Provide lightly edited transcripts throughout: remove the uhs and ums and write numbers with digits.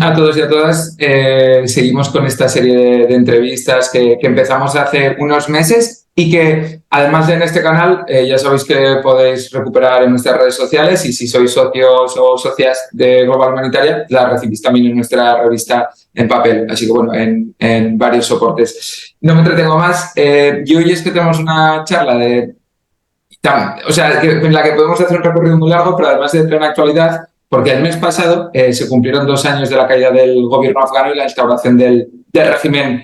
a todos y a todas. Seguimos con esta serie de entrevistas que empezamos hace unos meses y que, además de en este canal, ya sabéis que podéis recuperar en nuestras redes sociales, y si sois socios o socias de Global Humanitaria, la recibís también en nuestra revista en papel, así que bueno, en varios soportes. No me entretengo más. Y hoy es que tenemos una charla en la que podemos hacer un recorrido muy largo, pero además de plena actualidad, porque el mes pasado se cumplieron 2 años de la caída del gobierno afgano y la instauración del régimen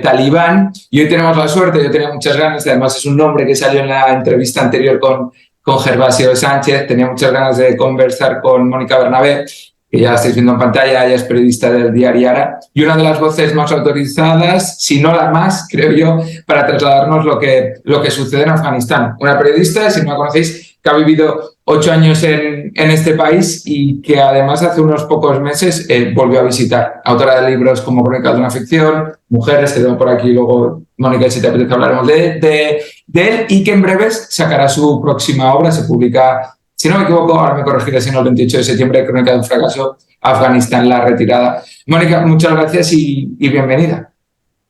talibán. Y hoy tenemos la suerte, yo tenía muchas ganas, además es un nombre que salió en la entrevista anterior con Gervasio Sánchez, tenía muchas ganas de conversar con Mónica Bernabé, que ya estáis viendo en pantalla, ella es periodista del diario Ara, y una de las voces más autorizadas, si no la más, creo yo, para trasladarnos lo que sucede en Afganistán. Una periodista, si no la conocéis, que ha vivido 8 años en este país y que además hace unos pocos meses volvió a visitar. Autora de libros como Crónicas de una ficción, Mujeres, que tengo por aquí, luego, Mónica, si te apetece hablaremos de él, y que en breves sacará su próxima obra, se publica, si no me equivoco, ahora me corregiré, si no, el 28 de septiembre, Crónica de un fracaso, Afganistán, la retirada. Mónica, muchas gracias y bienvenida.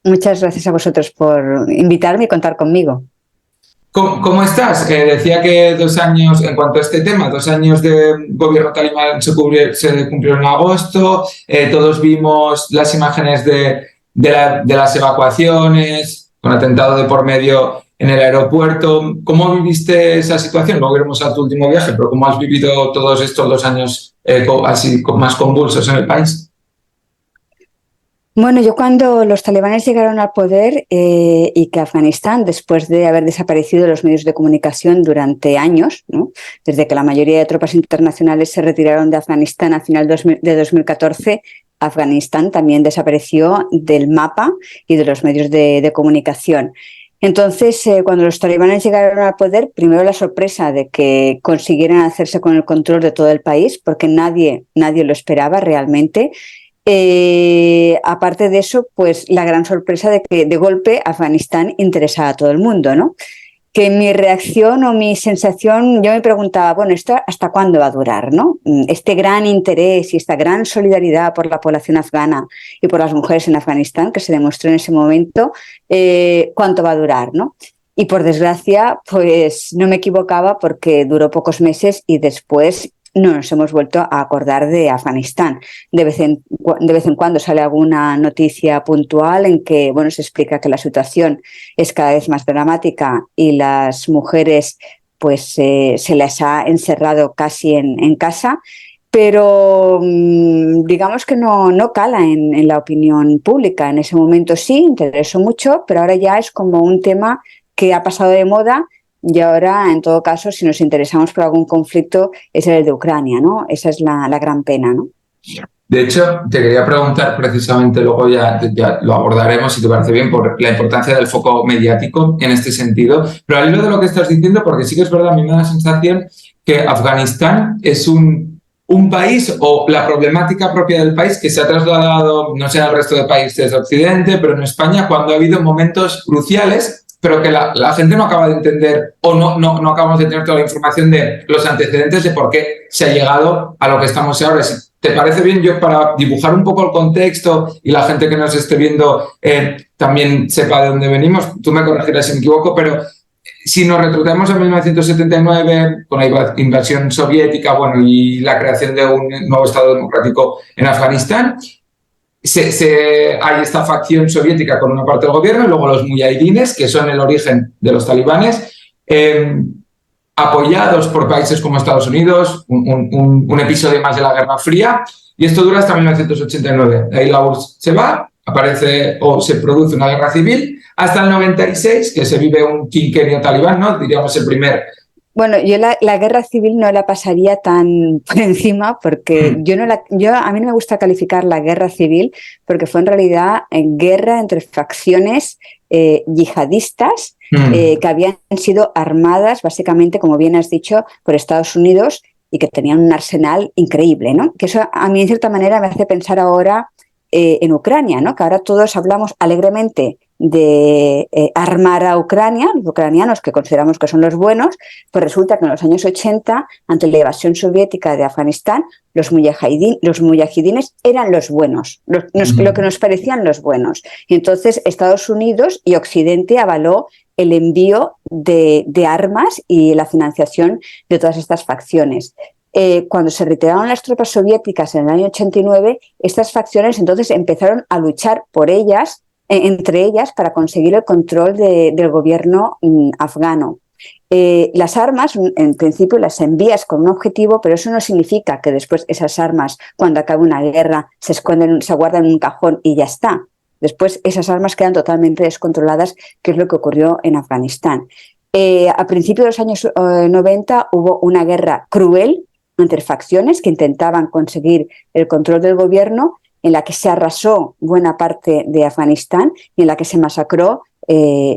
Muchas gracias a vosotros por invitarme y contar conmigo. ¿Cómo estás? Decía que 2 años, en cuanto a este tema, 2 años de gobierno talibán se cumplieron en agosto, todos vimos las imágenes de las evacuaciones, con atentado de por medio en el aeropuerto. ¿Cómo viviste esa situación? Luego iremos a tu último viaje, pero ¿cómo has vivido todos estos 2 años así más convulsos en el país? Bueno, yo cuando los talibanes llegaron al poder y que Afganistán, después de haber desaparecido los medios de comunicación durante años, ¿no?, desde que la mayoría de tropas internacionales se retiraron de Afganistán a final de 2014, Afganistán también desapareció del mapa y de los medios de comunicación. Entonces, cuando los talibanes llegaron al poder, primero la sorpresa de que consiguieran hacerse con el control de todo el país, porque nadie lo esperaba realmente. Aparte de eso, pues la gran sorpresa de que de golpe Afganistán interesaba a todo el mundo, ¿no? Que mi reacción o mi sensación, yo me preguntaba, bueno, ¿esto hasta cuándo va a durar, no? Este gran interés y esta gran solidaridad por la población afgana y por las mujeres en Afganistán que se demostró en ese momento, ¿cuánto va a durar, no? Y por desgracia, pues no me equivocaba, porque duró pocos meses y después no nos hemos vuelto a acordar de Afganistán. De vez en cuando sale alguna noticia puntual en que, bueno, se explica que la situación es cada vez más dramática y las mujeres pues se las ha encerrado casi en casa, pero digamos que no cala en la opinión pública. En ese momento sí, interesó mucho, pero ahora ya es como un tema que ha pasado de moda. Y ahora, en todo caso, si nos interesamos por algún conflicto, es el de Ucrania, ¿no? Esa es la gran pena, ¿no? De hecho, te quería preguntar precisamente, luego ya lo abordaremos, si te parece bien, por la importancia del foco mediático en este sentido. Pero al hilo de lo que estás diciendo, porque sí que es verdad, a mí me da la sensación que Afganistán es un país, o la problemática propia del país, que se ha trasladado, no sé, al resto de países de Occidente, pero en España, cuando ha habido momentos cruciales, pero que la gente no acaba de entender, o no acabamos de tener toda la información de los antecedentes de por qué se ha llegado a lo que estamos ahora. Si te parece bien, yo, para dibujar un poco el contexto y la gente que nos esté viendo también sepa de dónde venimos, tú me corregirás si me equivoco, pero si nos retrocedemos a 1979, con la invasión soviética, bueno, y la creación de un nuevo Estado democrático en Afganistán, hay esta facción soviética con una parte del gobierno, y luego los mujahidines, que son el origen de los talibanes, apoyados por países como Estados Unidos, un episodio más de la Guerra Fría, y esto dura hasta 1989. Ahí la URSS se va, aparece o se produce una guerra civil, hasta el 96, que se vive un quinquenio talibán, ¿no? Diríamos el primer. Bueno, yo la guerra civil no la pasaría tan por encima, porque a mí no me gusta calificar la guerra civil, porque fue en realidad guerra entre facciones yihadistas que habían sido armadas básicamente, como bien has dicho, por Estados Unidos, y que tenían un arsenal increíble, ¿no? Que eso a mí en cierta manera me hace pensar ahora en Ucrania, ¿no? Que ahora todos hablamos alegremente armar a Ucrania, los ucranianos que consideramos que son los buenos, pues resulta que en los años 80, ante la invasión soviética de Afganistán, los mujahidines eran los buenos, lo que nos parecían los buenos. Y entonces Estados Unidos y Occidente avaló el envío de armas y la financiación de todas estas facciones. Cuando se retiraron las tropas soviéticas en el año 89, estas facciones entonces empezaron a luchar por ellas, entre ellas, para conseguir el control del gobierno afgano. Las armas, en principio, las envías con un objetivo, pero eso no significa que después esas armas, cuando acabe una guerra, se guardan en un cajón y ya está. Después esas armas quedan totalmente descontroladas, que es lo que ocurrió en Afganistán. A principios de los años 90 hubo una guerra cruel entre facciones que intentaban conseguir el control del gobierno, en la que se arrasó buena parte de Afganistán y en la que se masacró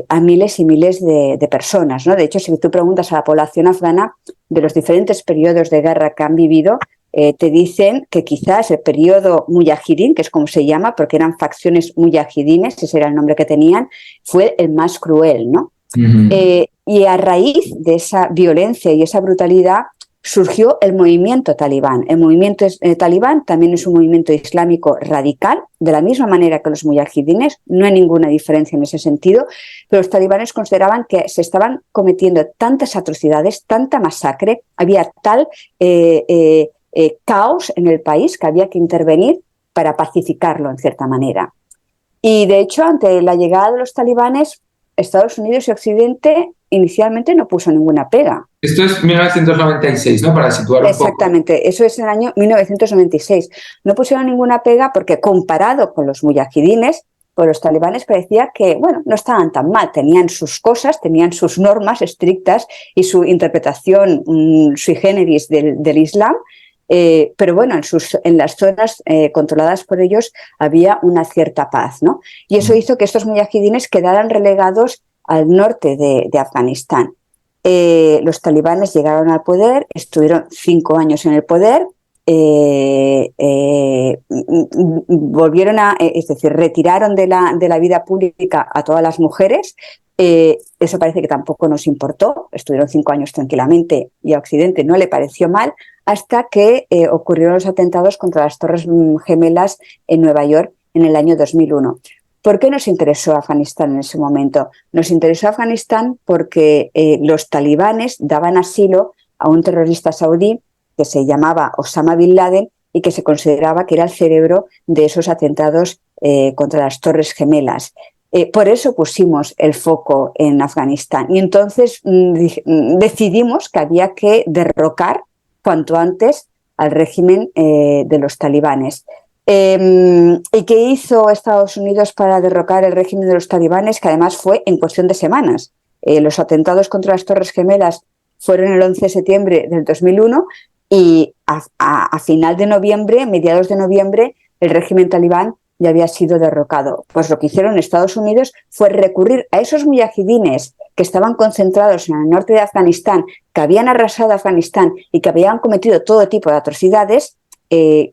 a miles y miles de personas, ¿no? De hecho, si tú preguntas a la población afgana de los diferentes periodos de guerra que han vivido, te dicen que quizás el periodo mujahidín, que es como se llama, porque eran facciones mujahidines, ese era el nombre que tenían, fue el más cruel, ¿no? Y a raíz de esa violencia y esa brutalidad surgió el movimiento talibán. El movimiento talibán también es un movimiento islámico radical, de la misma manera que los mujahidines, no hay ninguna diferencia en ese sentido, pero los talibanes consideraban que se estaban cometiendo tantas atrocidades, tanta masacre, había tal caos en el país que había que intervenir para pacificarlo en cierta manera. Y de hecho, ante la llegada de los talibanes, Estados Unidos y Occidente inicialmente no puso ninguna pega. Esto es 1996, ¿no? Para situar un poco. Exactamente, eso es el año 1996. No pusieron ninguna pega porque, comparado con los mujahidines, pues los talibanes parecía que, bueno, no estaban tan mal. Tenían sus cosas, tenían sus normas estrictas y su interpretación sui generis del Islam, pero bueno, en las zonas controladas por ellos había una cierta paz, ¿no? Y eso hizo que estos mujahidines quedaran relegados al norte de Afganistán. Los talibanes llegaron al poder, estuvieron 5 años en el poder, volvieron es decir, retiraron de la vida pública a todas las mujeres. Eso parece que tampoco nos importó, estuvieron 5 años tranquilamente y a Occidente no le pareció mal, hasta que ocurrieron los atentados contra las Torres Gemelas en Nueva York en el año 2001. ¿Por qué nos interesó Afganistán en ese momento? Nos interesó Afganistán porque los talibanes daban asilo a un terrorista saudí que se llamaba Osama Bin Laden y que se consideraba que era el cerebro de esos atentados contra las Torres Gemelas. Por eso pusimos el foco en Afganistán y entonces decidimos que había que derrocar cuanto antes al régimen de los talibanes. ¿Y qué hizo Estados Unidos para derrocar el régimen de los talibanes? Que además fue en cuestión de semanas. Los atentados contra las Torres Gemelas fueron el 11 de septiembre del 2001 y a final de noviembre, mediados de noviembre, el régimen talibán ya había sido derrocado. Pues lo que hicieron Estados Unidos fue recurrir a esos mujahidines que estaban concentrados en el norte de Afganistán, que habían arrasado Afganistán y que habían cometido todo tipo de atrocidades.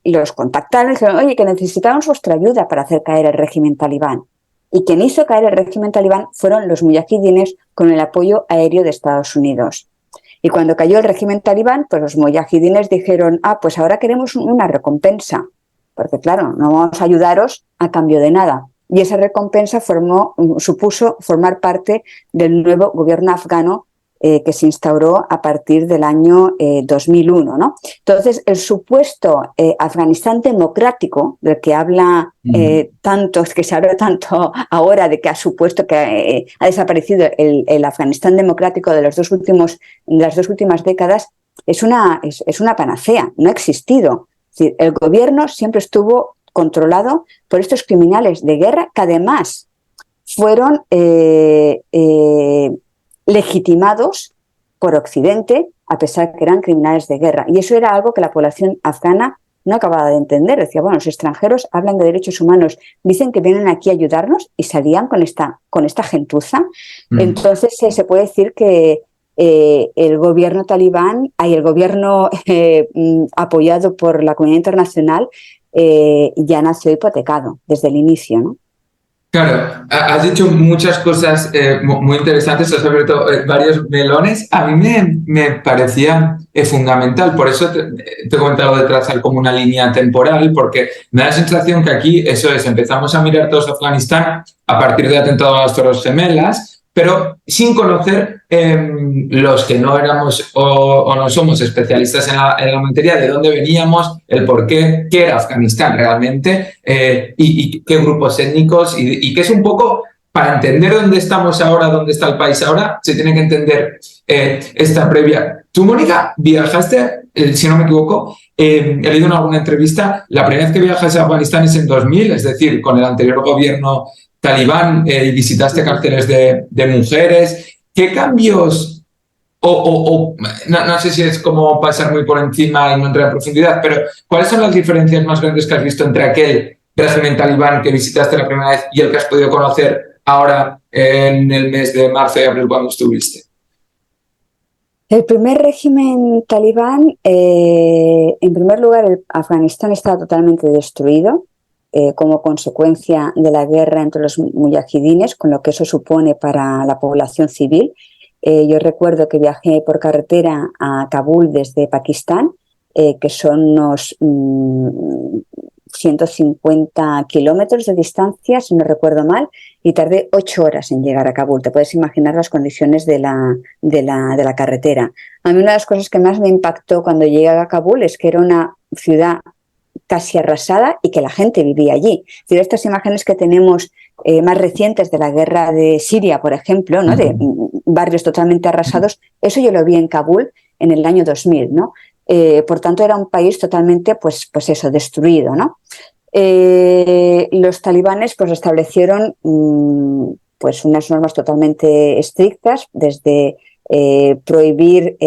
Los contactaron y dijeron, oye, que necesitamos vuestra ayuda para hacer caer el régimen talibán. Y quien hizo caer el régimen talibán fueron los mujahidines con el apoyo aéreo de Estados Unidos. Y cuando cayó el régimen talibán, pues los mujahidines dijeron, pues ahora queremos una recompensa, porque claro, no vamos a ayudaros a cambio de nada. Y esa recompensa supuso formar parte del nuevo gobierno afgano que se instauró a partir del año 2001, ¿no? Entonces, el supuesto Afganistán democrático, del que habla que se habla tanto ahora, de que ha supuesto que ha desaparecido el Afganistán democrático de las dos últimas décadas, es una panacea, no ha existido. Es decir, el gobierno siempre estuvo controlado por estos criminales de guerra que además fueron legitimados por Occidente, a pesar que eran criminales de guerra. Y eso era algo que la población afgana no acababa de entender. Decía, bueno, los extranjeros hablan de derechos humanos, dicen que vienen aquí a ayudarnos y salían con esta gentuza. Entonces se puede decir que el gobierno talibán, el gobierno apoyado por la comunidad internacional, ya nació hipotecado desde el inicio, ¿no? Claro, has dicho muchas cosas muy interesantes, has abierto varios melones. A mí me parecía fundamental, por eso te he comentado de trazar como una línea temporal, porque me da la sensación que aquí, eso es, empezamos a mirar todos Afganistán a partir del atentado a las Torres Gemelas, pero sin conocer los que no éramos o no somos especialistas en la materia, de dónde veníamos, el por qué, qué era Afganistán realmente y qué grupos étnicos y qué es un poco, para entender dónde estamos ahora, dónde está el país ahora, se tiene que entender esta previa. Tú, Mónica, viajaste, si no me equivoco, he leído en alguna entrevista, la primera vez que viajaste a Afganistán es en 2000, es decir, con el anterior gobierno talibán, y visitaste cárceles de mujeres. ¿Qué cambios, no sé si es como pasar muy por encima y no entrar en profundidad, pero cuáles son las diferencias más grandes que has visto entre aquel régimen talibán que visitaste la primera vez y el que has podido conocer ahora en el mes de marzo y abril cuando estuviste? El primer régimen talibán, en primer lugar, Afganistán estaba totalmente destruido como consecuencia de la guerra entre los mujahidines, con lo que eso supone para la población civil. Yo recuerdo que viajé por carretera a Kabul desde Pakistán, que son unos 150 kilómetros de distancia, si no recuerdo mal, y tardé 8 horas en llegar a Kabul. Te puedes imaginar las condiciones de la carretera. A mí una de las cosas que más me impactó cuando llegué a Kabul es que era una ciudad casi arrasada y que la gente vivía allí. Es decir, estas imágenes que tenemos más recientes de la guerra de Siria, por ejemplo, ¿no? De barrios totalmente arrasados, eso yo lo vi en Kabul en el año 2000, ¿no? Por tanto, era un país totalmente, pues eso, destruido, ¿no? Los talibanes pues establecieron pues unas normas totalmente estrictas, desde prohibir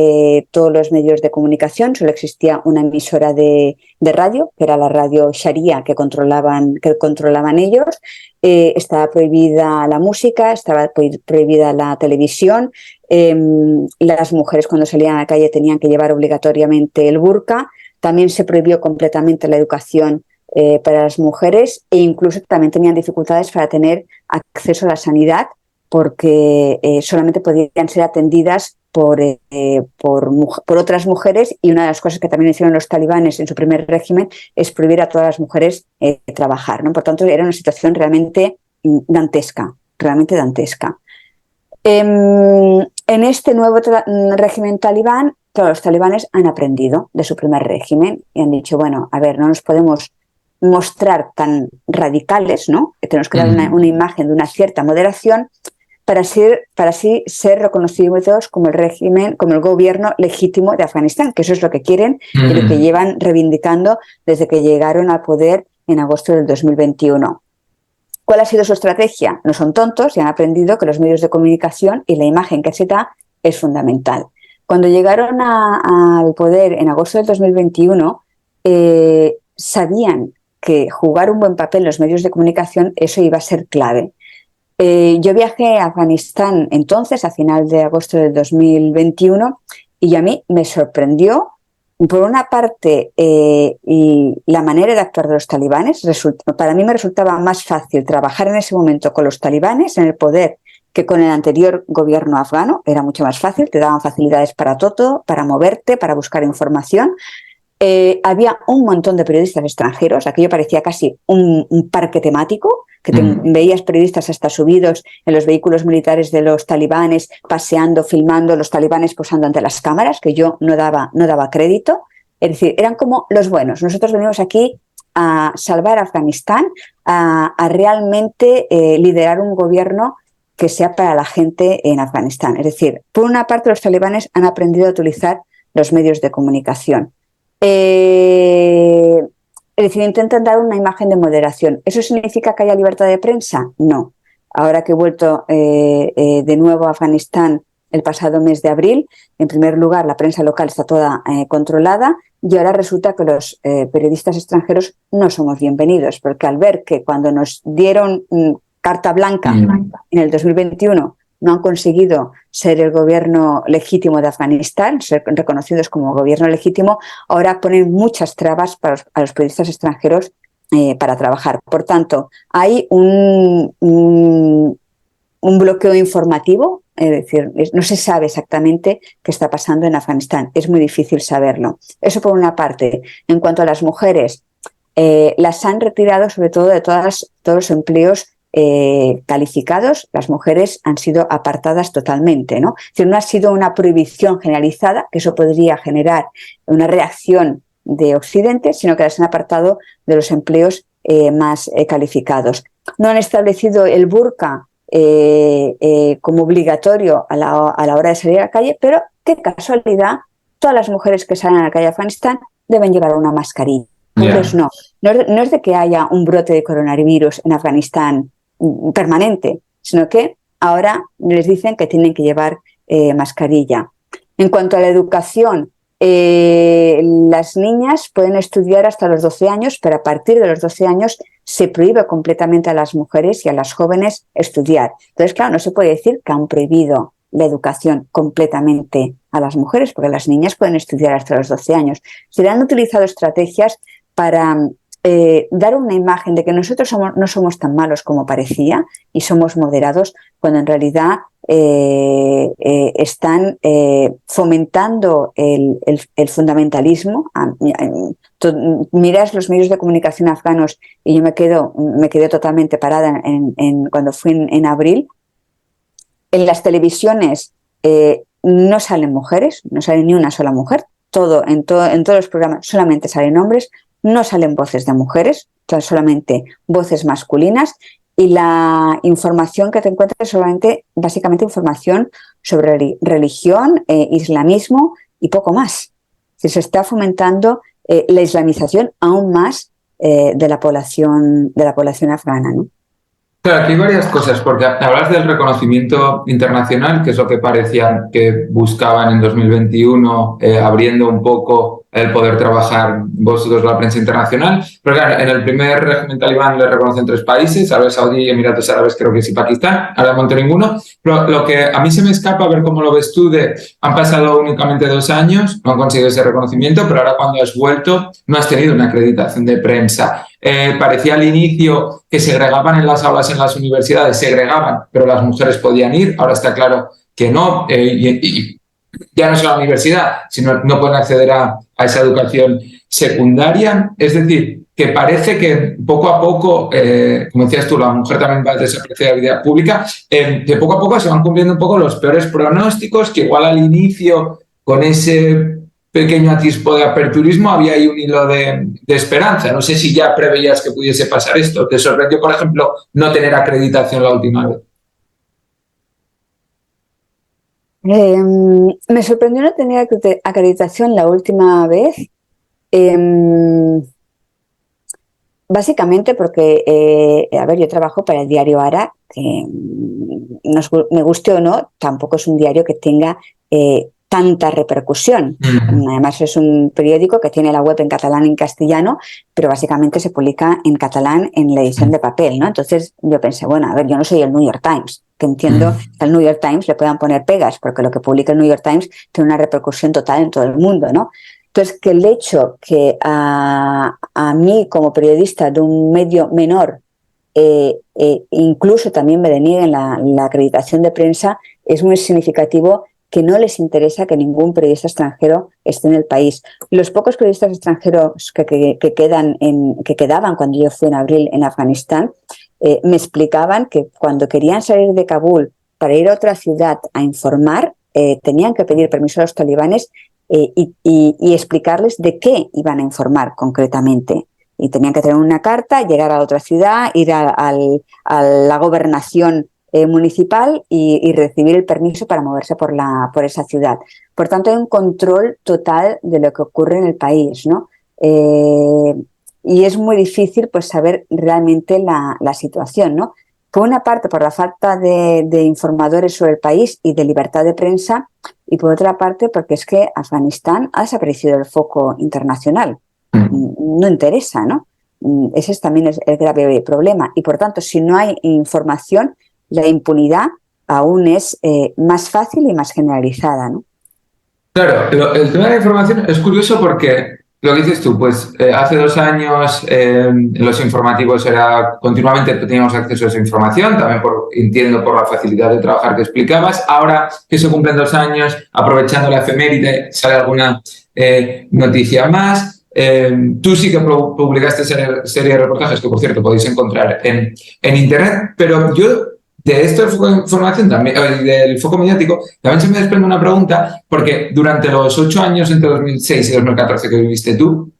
todos los medios de comunicación. Solo existía una emisora de radio, que era la radio Sharia que controlaban ellos. Estaba prohibida la música, estaba prohibida la televisión. Las mujeres cuando salían a la calle tenían que llevar obligatoriamente el burka. También se prohibió completamente la educación para las mujeres, e incluso también tenían dificultades para tener acceso a la sanidad, porque solamente podían ser atendidas por otras mujeres, y una de las cosas que también hicieron los talibanes en su primer régimen es prohibir a todas las mujeres trabajar, ¿no? Por tanto, era una situación realmente dantesca, realmente dantesca. En este nuevo régimen talibán, claro, los talibanes han aprendido de su primer régimen y han dicho, bueno, a ver, no nos podemos mostrar tan radicales, ¿no? Que tenemos que dar una imagen de una cierta moderación para así ser reconocidos como el régimen, como el gobierno legítimo de Afganistán, que eso es lo que quieren y lo que llevan reivindicando desde que llegaron al poder en agosto del 2021. ¿Cuál ha sido su estrategia? No son tontos y han aprendido que los medios de comunicación y la imagen que se da es fundamental. Cuando llegaron al poder en agosto del 2021, sabían que jugar un buen papel en los medios de comunicación, eso iba a ser clave. Yo viajé a Afganistán entonces, a final de agosto del 2021, y a mí me sorprendió, por una parte, y la manera de actuar de los talibanes. Para mí me resultaba más fácil trabajar en ese momento con los talibanes en el poder que con el anterior gobierno afgano. Era mucho más fácil, te daban facilidades para todo, para moverte, para buscar información. Había un montón de periodistas extranjeros, aquello parecía casi un parque temático, que veías periodistas hasta subidos en los vehículos militares de los talibanes, paseando, filmando, los talibanes posando ante las cámaras, que yo no daba crédito. Es decir, eran como los buenos. Nosotros venimos aquí a salvar a Afganistán, a realmente liderar un gobierno que sea para la gente en Afganistán. Es decir, por una parte los talibanes han aprendido a utilizar los medios de comunicación. Es decir, intentan dar una imagen de moderación. ¿Eso significa que haya libertad de prensa? No. Ahora que he vuelto de nuevo a Afganistán el pasado mes de abril, en primer lugar la prensa local está toda controlada, y ahora resulta que los periodistas extranjeros no somos bienvenidos, porque al ver que cuando nos dieron carta blanca en el 2021 no han conseguido ser el gobierno legítimo de Afganistán, ser reconocidos como gobierno legítimo, ahora ponen muchas trabas a los periodistas extranjeros para trabajar. Por tanto, hay un bloqueo informativo, es decir, no se sabe exactamente qué está pasando en Afganistán, es muy difícil saberlo. Eso por una parte. En cuanto a las mujeres, las han retirado sobre todo de todos los empleos calificados, las mujeres han sido apartadas totalmente, ¿no? Es decir, no ha sido una prohibición generalizada, que eso podría generar una reacción de Occidente, sino que las han apartado de los empleos más calificados. No han establecido el burka como obligatorio a la hora de salir a la calle, pero qué casualidad, todas las mujeres que salen a la calle de Afganistán deben llevar una mascarilla. Entonces, no es de que haya un brote de coronavirus en Afganistán permanente, sino que ahora les dicen que tienen que llevar mascarilla. En cuanto a la educación, las niñas pueden estudiar hasta los 12 años, pero a partir de los 12 años se prohíbe completamente a las mujeres y a las jóvenes estudiar. Entonces, claro, no se puede decir que han prohibido la educación completamente a las mujeres, porque las niñas pueden estudiar hasta los 12 años. Se han utilizado estrategias para dar una imagen de que nosotros no somos tan malos como parecía y somos moderados, cuando en realidad están fomentando el fundamentalismo. Miras los medios de comunicación afganos y yo me quedé totalmente parada cuando fui en abril. En las televisiones no salen mujeres, no sale ni una sola mujer. En todos los programas solamente salen hombres, no salen voces de mujeres, solamente voces masculinas, y la información que te encuentras es básicamente información sobre religión, islamismo y poco más. Se está fomentando la islamización aún más de la población afgana, ¿no? Claro, aquí hay varias cosas, porque hablas del reconocimiento internacional, que es lo que parecían que buscaban en 2021, abriendo un poco el poder trabajar vosotros la prensa internacional. Pero claro, en el primer régimen talibán le reconocen 3 países, Arabia Saudí, Emiratos Árabes, creo que sí, Pakistán, ahora de momento ninguno. Pero lo que a mí se me escapa, a ver cómo lo ves tú, han pasado únicamente 2 años, no han conseguido ese reconocimiento, pero ahora cuando has vuelto no has tenido una acreditación de prensa. Parecía al inicio que segregaban en las aulas en las universidades, pero las mujeres podían ir, ahora está claro que no, y ya no es la universidad, sino no pueden acceder a esa educación secundaria. Es decir, que parece que poco a poco, como decías tú, la mujer también va a desaparecer de la vida pública, que poco a poco se van cumpliendo un poco los peores pronósticos, que igual al inicio, con ese pequeño atisbo de aperturismo, había ahí un hilo de esperanza. No sé si ya preveías que pudiese pasar esto. ¿Te sorprendió, por ejemplo, no tener acreditación la última vez? Me sorprendió no tener acreditación la última vez, básicamente porque, yo trabajo para el diario Ara, que me guste o no, tampoco es un diario que tenga tanta repercusión. Además es un periódico que tiene la web en catalán y en castellano, pero básicamente se publica en catalán en la edición de papel, ¿no? Entonces yo pensé, bueno, yo no soy el New York Times, que entiendo que al New York Times le puedan poner pegas, porque lo que publica el New York Times tiene una repercusión total en todo el mundo, ¿no? Entonces, que el hecho que a mí como periodista de un medio menor incluso también me denieguen la acreditación de prensa es muy significativo, que no les interesa que ningún periodista extranjero esté en el país. Los pocos periodistas extranjeros que quedaban cuando yo fui en abril en Afganistán, me explicaban que cuando querían salir de Kabul para ir a otra ciudad a informar, tenían que pedir permiso a los talibanes y explicarles de qué iban a informar concretamente. Y tenían que tener una carta, llegar a otra ciudad, ir a la gobernación municipal y recibir el permiso para moverse por esa ciudad. Por tanto, hay un control total de lo que ocurre en el país, ¿no? Y es muy difícil pues saber realmente la situación, ¿no? Por una parte, por la falta de informadores sobre el país y de libertad de prensa, y por otra parte, porque es que Afganistán ha desaparecido del foco internacional. No interesa, ¿no? Ese también es el grave problema. Y por tanto, si no hay información, la impunidad aún es más fácil y más generalizada, ¿no? Claro, el tema de la información es curioso porque lo que dices tú, pues hace 2 años en los informativos era continuamente teníamos acceso a esa información, también entiendo por la facilidad de trabajar que explicabas. Ahora que se cumplen 2 años, aprovechando la efeméride, sale alguna noticia más. Tú sí que publicaste serie de reportajes que, por cierto, podéis encontrar en Internet, pero yo de esto del foco de información también, del foco mediático, también se me desprende una pregunta, porque durante los 8 años entre 2006 y 2014 que viviste tú,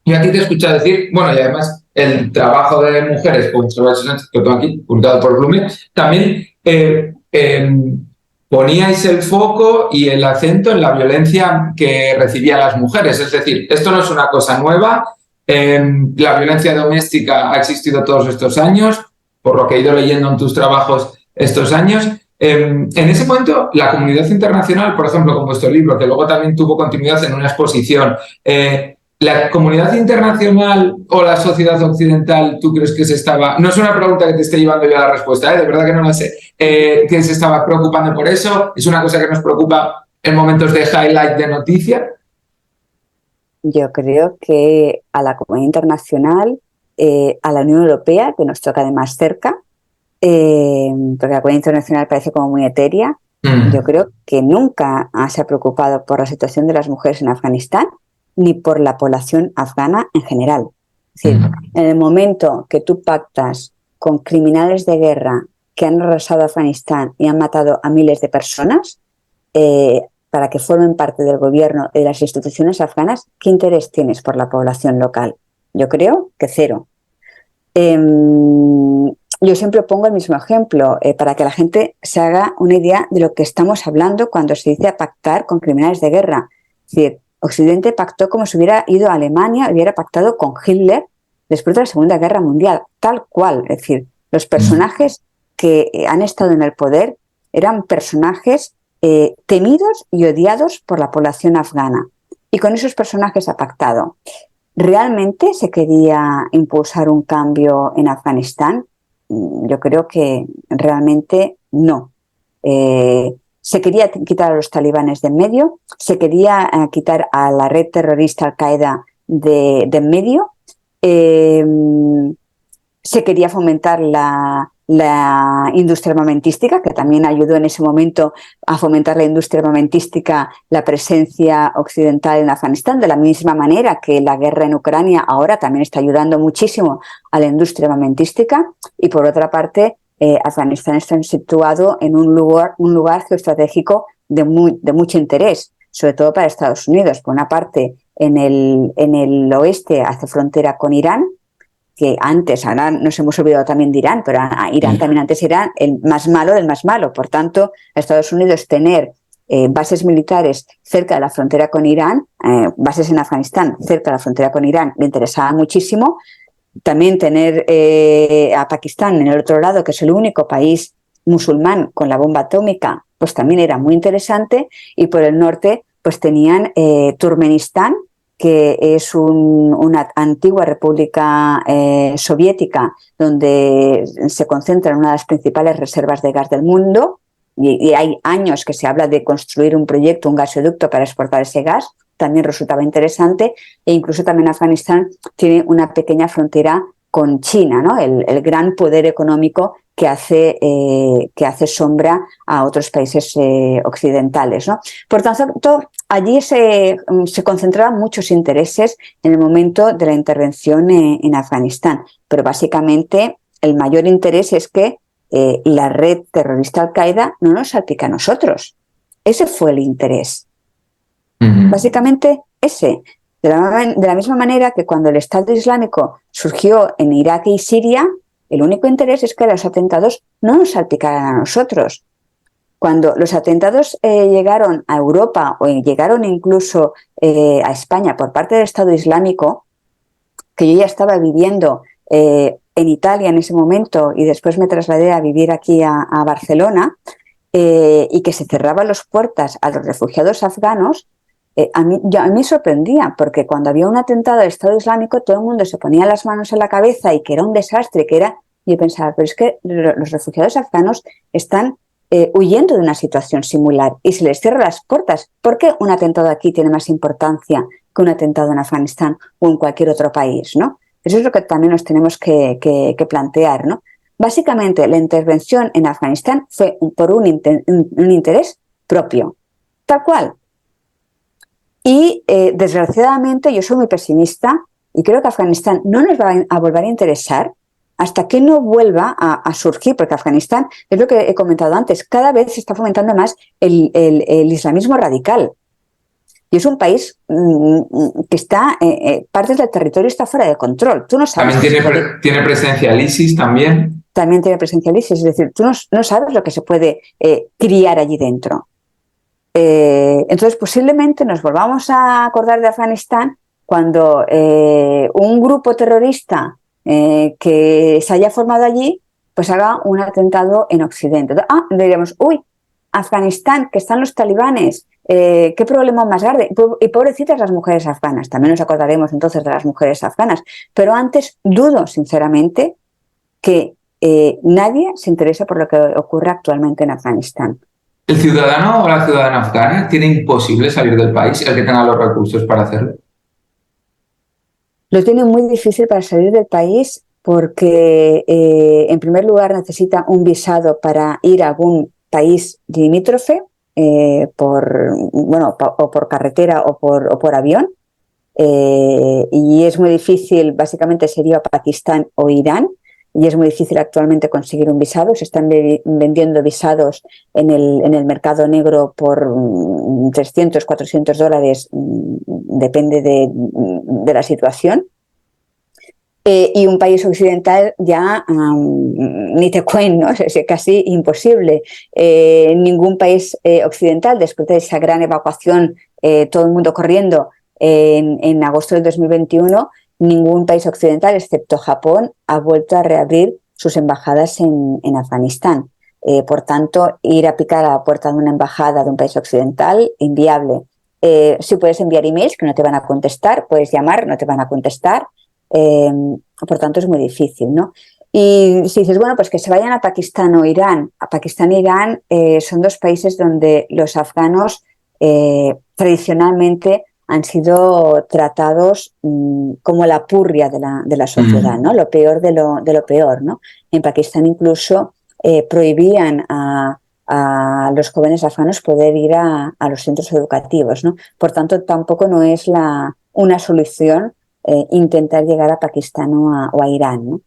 yo aquí te he escuchado decir, bueno, y además el trabajo de mujeres con que tengo aquí, publicado por Bloomberg, también poníais el foco y el acento en la violencia que recibían las mujeres. Es decir, esto no es una cosa nueva, la violencia doméstica ha existido todos estos años, por lo que he ido leyendo en tus trabajos estos años. En ese momento, la comunidad internacional, por ejemplo, con vuestro libro, que luego también tuvo continuidad en una exposición, ¿la comunidad internacional o la sociedad occidental, tú crees que se estaba... No es una pregunta que te esté llevando yo a la respuesta, de verdad que no la sé, que se estaba preocupando por eso? ¿Es una cosa que nos preocupa en momentos de highlight de noticia? Yo creo que a la comunidad internacional, a la Unión Europea, que nos toca además cerca, porque la comunidad internacional parece como muy etérea, yo creo que nunca se ha preocupado por la situación de las mujeres en Afganistán ni por la población afgana en general. Es decir, en el momento que tú pactas con criminales de guerra que han arrasado Afganistán y han matado a miles de personas, para que formen parte del gobierno y de las instituciones afganas, ¿qué interés tienes por la población local? Yo creo que cero. Yo siempre pongo el mismo ejemplo para que la gente se haga una idea de lo que estamos hablando cuando se dice pactar con criminales de guerra. Es decir, Occidente pactó como si hubiera ido a Alemania, hubiera pactado con Hitler después de la Segunda Guerra Mundial, tal cual. Es decir, los personajes que han estado en el poder eran personajes temidos y odiados por la población afgana. Y con esos personajes ha pactado. ¿Realmente se quería impulsar un cambio en Afganistán? Yo creo que realmente no. Se quería quitar a los talibanes de en medio, se quería quitar a la red terrorista Al-Qaeda de en medio, se quería fomentar la industria armamentística, que también ayudó en ese momento a fomentar la industria armamentística, la presencia occidental en Afganistán, de la misma manera que la guerra en Ucrania ahora también está ayudando muchísimo a la industria armamentística. Y por otra parte, Afganistán está situado en un lugar geoestratégico de mucho interés, sobre todo para Estados Unidos. Por una parte, en el oeste hace frontera con Irán, que antes, ahora nos hemos olvidado también de Irán, pero Irán también antes era el más malo del más malo. Por tanto, a Estados Unidos tener bases militares cerca de la frontera con Irán, bases en Afganistán cerca de la frontera con Irán, le interesaba muchísimo. También tener a Pakistán en el otro lado, que es el único país musulmán con la bomba atómica, pues también era muy interesante. Y por el norte, pues tenían Turkmenistán, que es una antigua república soviética donde se concentran una de las principales reservas de gas del mundo, y hay años que se habla de construir un proyecto, un gasoducto para exportar ese gas. También resultaba interesante, e incluso también Afganistán tiene una pequeña frontera con China, ¿no? El gran poder económico que hace sombra a otros países occidentales, ¿no? Por tanto, allí se concentraban muchos intereses en el momento de la intervención en Afganistán, pero básicamente el mayor interés es que la red terrorista Al-Qaeda no nos salpica a nosotros. Ese fue el interés. Básicamente ese. De la misma manera que cuando el Estado Islámico surgió en Irak y Siria, el único interés es que los atentados no nos salpicaran a nosotros. Cuando los atentados llegaron a Europa o llegaron incluso a España por parte del Estado Islámico, que yo ya estaba viviendo en Italia en ese momento y después me trasladé a vivir aquí a Barcelona, y que se cerraban las puertas a los refugiados afganos, a mí me sorprendía, porque cuando había un atentado del Estado Islámico todo el mundo se ponía las manos en la cabeza y que era un desastre, y yo pensaba, pero es que los refugiados afganos están huyendo de una situación similar y se les cierran las puertas. ¿Por qué un atentado aquí tiene más importancia que un atentado en Afganistán o en cualquier otro país, ¿no? Eso es lo que también nos tenemos que plantear, ¿no? Básicamente, la intervención en Afganistán fue por un interés propio, tal cual. Y desgraciadamente yo soy muy pesimista y creo que Afganistán no nos va a volver a interesar hasta que no vuelva a surgir, porque Afganistán, es lo que he comentado antes, cada vez se está fomentando más el islamismo radical. Y es un país que está, partes del territorio está fuera de control. Tú no sabes. También tiene presencia el ISIS también. También tiene presencia el ISIS, es decir, tú no sabes lo que se puede criar allí dentro. Entonces, posiblemente nos volvamos a acordar de Afganistán cuando un grupo terrorista que se haya formado allí, pues haga un atentado en Occidente. Diríamos, uy, Afganistán, que están los talibanes, qué problema más grande. Y pobrecitas las mujeres afganas, también nos acordaremos entonces de las mujeres afganas. Pero antes dudo, sinceramente, que nadie se interese por lo que ocurre actualmente en Afganistán. ¿El ciudadano o la ciudadana afgana tiene imposible salir del país, el que tenga los recursos para hacerlo? Lo tiene muy difícil para salir del país porque, en primer lugar, necesita un visado para ir a algún país limítrofe, por carretera o por avión. Y es muy difícil, básicamente sería Pakistán o Irán, y es muy difícil actualmente conseguir un visado. Se están vendiendo visados en el mercado negro por $300, $400, depende de la situación. Y un país occidental ya ni te cuento, ¿no? Es casi imposible. Ningún país occidental, después de esa gran evacuación, todo el mundo corriendo en agosto del 2021, ningún país occidental, excepto Japón, ha vuelto a reabrir sus embajadas en Afganistán. Por tanto, ir a picar a la puerta de una embajada de un país occidental, inviable. Sí puedes enviar emails que no te van a contestar, puedes llamar, no te van a contestar. Por tanto, es muy difícil, ¿no? Y si dices, bueno, pues que se vayan a Pakistán o Irán. A Pakistán e Irán son dos países donde los afganos tradicionalmente han sido tratados como la purria de la sociedad, ¿no? Lo peor de lo peor, ¿no? En Pakistán incluso prohibían a los jóvenes afganos poder ir a los centros educativos, ¿no? Por tanto, tampoco no es una solución intentar llegar a Pakistán o a Irán, ¿no?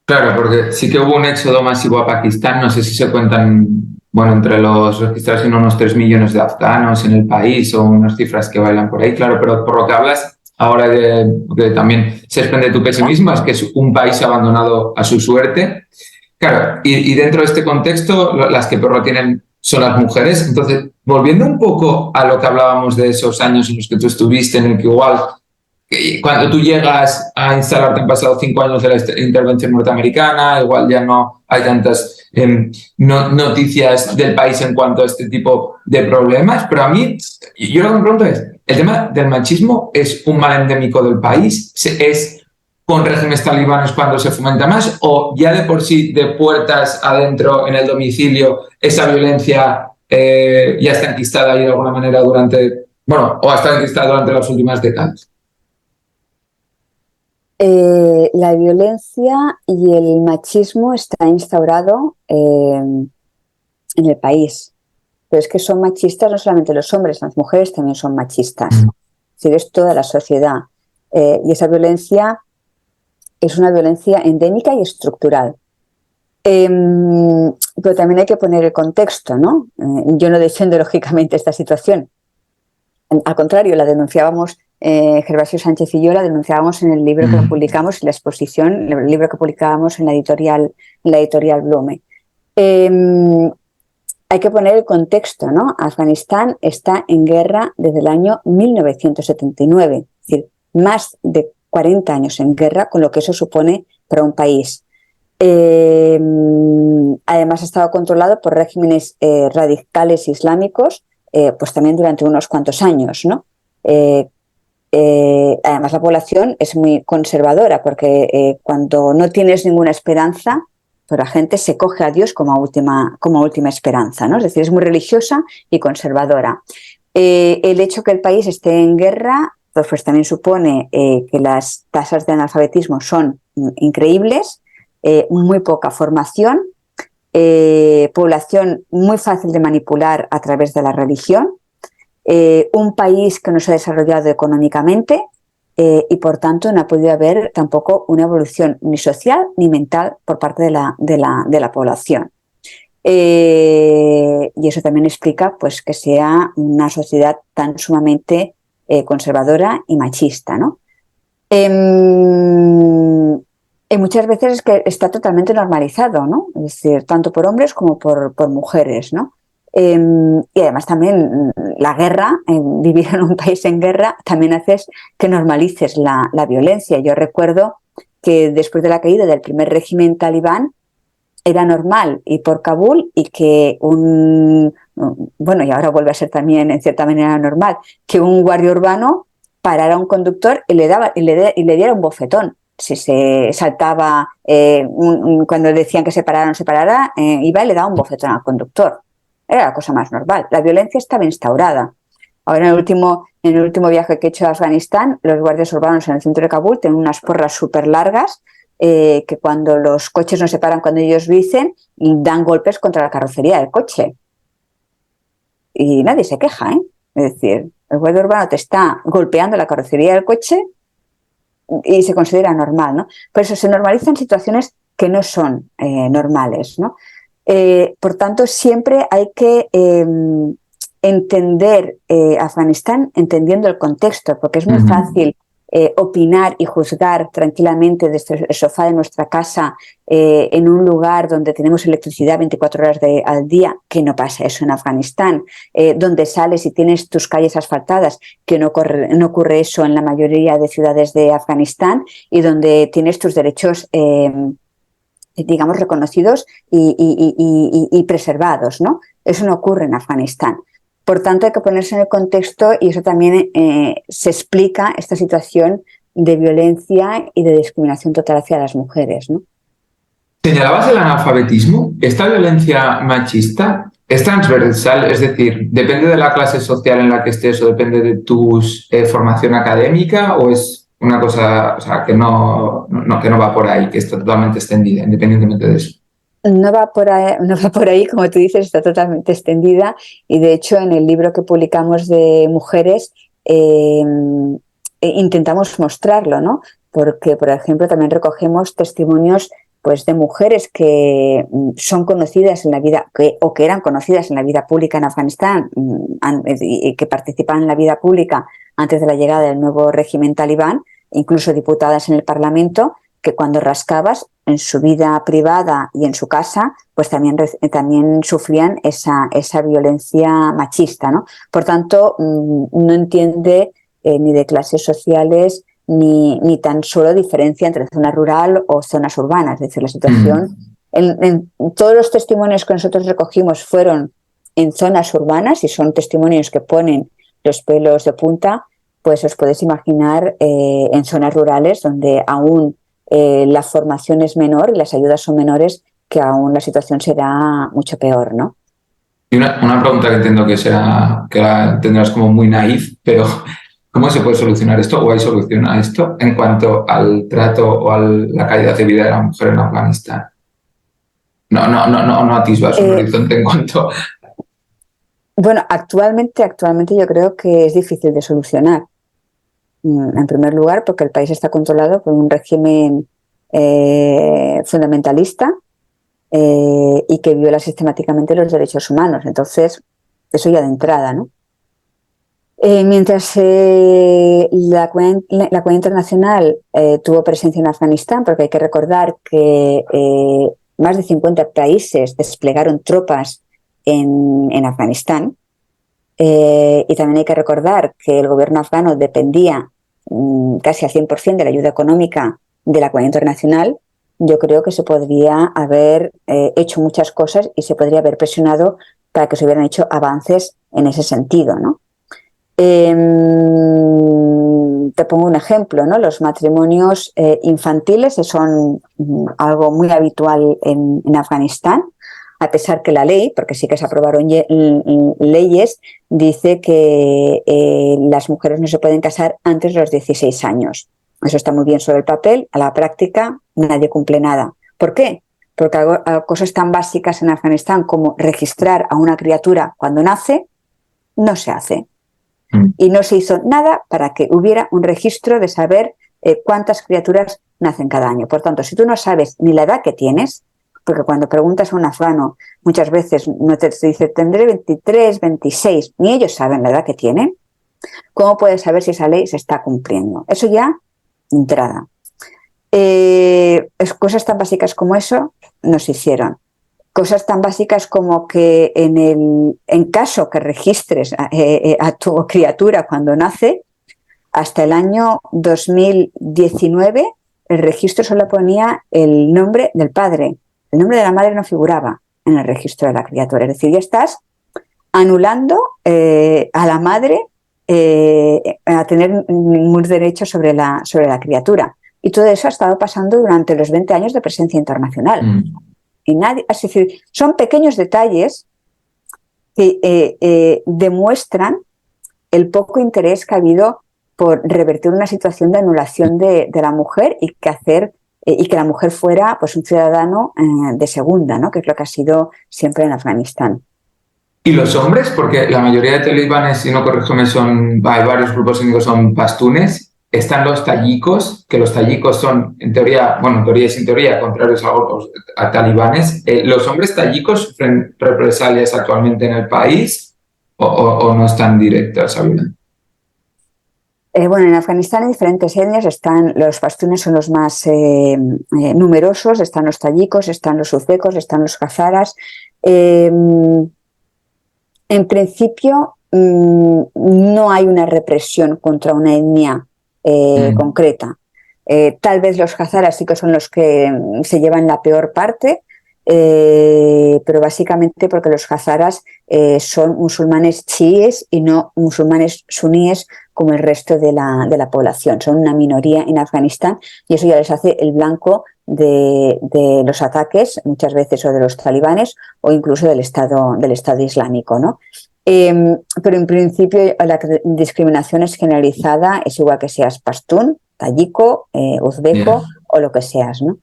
Claro, porque sí que hubo un éxodo masivo a Pakistán, no sé si se cuentan, bueno, entre los registrados en unos 3 millones de afganos en el país o unas cifras que bailan por ahí, claro, pero por lo que hablas ahora que también se desprende tu pesimismo, es que es un país abandonado a su suerte. Claro, y dentro de este contexto, las que peor lo tienen son las mujeres. Entonces, volviendo un poco a lo que hablábamos de esos años en los que tú estuviste, en el que igual cuando tú llegas a instalarte, han pasado 5 años de la intervención norteamericana, igual ya no hay tantas noticias del país en cuanto a este tipo de problemas, pero a mí, yo lo que me pregunto es, ¿el tema del machismo es un mal endémico del país? ¿Es con regímenes talibanes cuando se fomenta más? ¿O ya de por sí, de puertas adentro en el domicilio, esa violencia ya está enquistada ahí de alguna manera o ha estado enquistada durante las últimas décadas? La violencia y el machismo está instaurado en el país, pero es que son machistas no solamente los hombres, las mujeres también son machistas. Es decir, es toda la sociedad. Y esa violencia es una violencia endémica y estructural. Pero también hay que poner el contexto, ¿no? Yo no defiendo lógicamente esta situación. Al contrario, la denunciábamos, Gervasio Sánchez y yo la denunciábamos en el libro que publicamos, en la exposición, el libro que publicábamos en la editorial Blume. Hay que poner el contexto, ¿no? Afganistán está en guerra desde el año 1979, es decir, más de 40 años en guerra, con lo que eso supone para un país. Además ha estado controlado por regímenes radicales islámicos, pues también durante unos cuantos años, ¿no? Además la población es muy conservadora porque cuando no tienes ninguna esperanza, pues la gente se coge a Dios como última esperanza, ¿no? Es decir, es muy religiosa y conservadora. El hecho que el país esté en guerra Entonces, pues también supone que las tasas de analfabetismo son increíbles, muy poca formación, población muy fácil de manipular a través de la religión, un país que no se ha desarrollado económicamente y por tanto no ha podido haber tampoco una evolución ni social ni mental por parte de la población. Y eso también explica pues, que sea una sociedad tan sumamente conservadora y machista, ¿no? Y muchas veces es que está totalmente normalizado, ¿no? Es decir, tanto por hombres como por mujeres, ¿no? Y además también la guerra, vivir en un país en guerra, también haces que normalices la violencia. Yo recuerdo que después de la caída del primer régimen talibán, era normal ir por Kabul y que bueno, y ahora vuelve a ser también en cierta manera normal, que un guardia urbano parara a un conductor y le diera un bofetón. Si se saltaba, cuando decían que se parara o no se parara, iba y le daba un bofetón al conductor. Era la cosa más normal. La violencia estaba instaurada. Ahora, en el último viaje que he hecho a Afganistán, los guardias urbanos en el centro de Kabul tienen unas porras súper largas que cuando los coches no se paran cuando ellos dicen, dan golpes contra la carrocería del coche. Y nadie se queja, ¿eh? Es decir, el guardia urbano te está golpeando la carrocería del coche y se considera normal, ¿no? Por eso se normalizan situaciones que no son normales, ¿no? Por tanto, siempre hay que entender Afganistán entendiendo el contexto, porque es muy fácil opinar y juzgar tranquilamente desde el sofá de nuestra casa en un lugar donde tenemos electricidad 24 horas al día, que no pasa eso en Afganistán, donde sales y tienes tus calles asfaltadas, que no ocurre eso en la mayoría de ciudades de Afganistán, y donde tienes tus derechos digamos, reconocidos y preservados, ¿no? Eso no ocurre en Afganistán. Por tanto, hay que ponerse en el contexto y eso también se explica esta situación de violencia y de discriminación total hacia las mujeres, ¿no? Señalabas el analfabetismo. ¿Esta violencia machista es transversal? Es decir, ¿depende de la clase social en la que estés o depende de tu formación académica o es una cosa, o sea, que no va por ahí, que está totalmente extendida, independientemente de eso? No va por ahí, como tú dices, está totalmente extendida y de hecho en el libro que publicamos de mujeres intentamos mostrarlo, ¿no? Porque, por ejemplo, también recogemos testimonios pues, de mujeres que son conocidas en la vida, o que eran conocidas en la vida pública en Afganistán y que participaban en la vida pública antes de la llegada del nuevo régimen talibán, incluso diputadas en el Parlamento, que cuando rascabas en su vida privada y en su casa, pues también sufrían esa violencia machista, ¿no? Por tanto, no entiende ni de clases sociales ni tan solo diferencia entre zona rural o zonas urbanas. Es decir, la situación... En todos los testimonios que nosotros recogimos fueron en zonas urbanas y son testimonios que ponen los pelos de punta, pues os podéis imaginar en zonas rurales donde aún la formación es menor y las ayudas son menores, que aún la situación será mucho peor, ¿no? Y una pregunta que entiendo que la tendrás como muy naif, pero ¿cómo se puede solucionar esto o hay solución a esto en cuanto al trato o a la calidad de vida de la mujer en Afganistán? No atisbas un horizonte en cuanto... Bueno, actualmente yo creo que es difícil de solucionar. En primer lugar, porque el país está controlado por un régimen fundamentalista y que viola sistemáticamente los derechos humanos. Entonces, eso ya de entrada, ¿no? Mientras la comunidad internacional tuvo presencia en Afganistán, porque hay que recordar que más de 50 países desplegaron tropas en Afganistán, y también hay que recordar que el gobierno afgano dependía casi al 100% de la ayuda económica de la comunidad internacional. Yo creo que se podría haber hecho muchas cosas y se podría haber presionado para que se hubieran hecho avances en ese sentido, ¿no? Te pongo un ejemplo, ¿no? Los matrimonios infantiles son algo muy habitual en Afganistán. a pesar que la ley, porque sí que se aprobaron leyes, dice que las mujeres no se pueden casar antes de los 16 años. Eso está muy bien sobre el papel, a la práctica nadie cumple nada. ¿Por qué? Porque cosas tan básicas en Afganistán como registrar a una criatura cuando nace, no se hace. Y no se hizo nada para que hubiera un registro de saber cuántas criaturas nacen cada año. Por tanto, si tú no sabes ni la edad que tienes, porque cuando preguntas a un afgano, muchas veces no te dice tendré 23, 26, ni ellos saben la edad que tienen, ¿cómo puedes saber si esa ley se está cumpliendo? Eso ya, de entrada. Cosas tan básicas como eso no se hicieron. Cosas tan básicas como que en caso que registres a tu criatura cuando nace, hasta el año 2019 el registro solo ponía el nombre del padre. El nombre de la madre no figuraba en el registro de la criatura. Es decir, ya estás anulando a la madre a tener ningún derecho sobre la criatura. Y todo eso ha estado pasando durante los 20 años de presencia internacional. Y nadie, es decir, son pequeños detalles que demuestran el poco interés que ha habido por revertir una situación de anulación de la mujer y que la mujer fuera pues un ciudadano de segunda, ¿no? Que es lo que ha sido siempre en Afganistán. ¿Y los hombres? Porque la mayoría de talibanes, si no corrígeme, hay varios grupos étnicos, son pastunes. Están los tayikos, que los tayikos son, en teoría, bueno, en teoría y sin teoría, contrarios a talibanes. ¿Los hombres tayikos sufren represalias actualmente en el país o no están directas, Sabina? Bueno, en Afganistán hay diferentes etnias. Los pastunes son los más numerosos, están los tayikos, están los uzbekos, están los hazaras. En principio, no hay una represión contra una etnia concreta. Tal vez los hazaras sí que son los que se llevan la peor parte, pero básicamente porque los hazaras son musulmanes chiíes y no musulmanes suníes como el resto de la población. Son una minoría en Afganistán y eso ya les hace el blanco de los ataques, muchas veces o de los talibanes o incluso del Estado Islámico, ¿no? Pero en principio la discriminación es generalizada, es igual que seas pastún, tayiko, uzbeko o lo que seas, ¿no?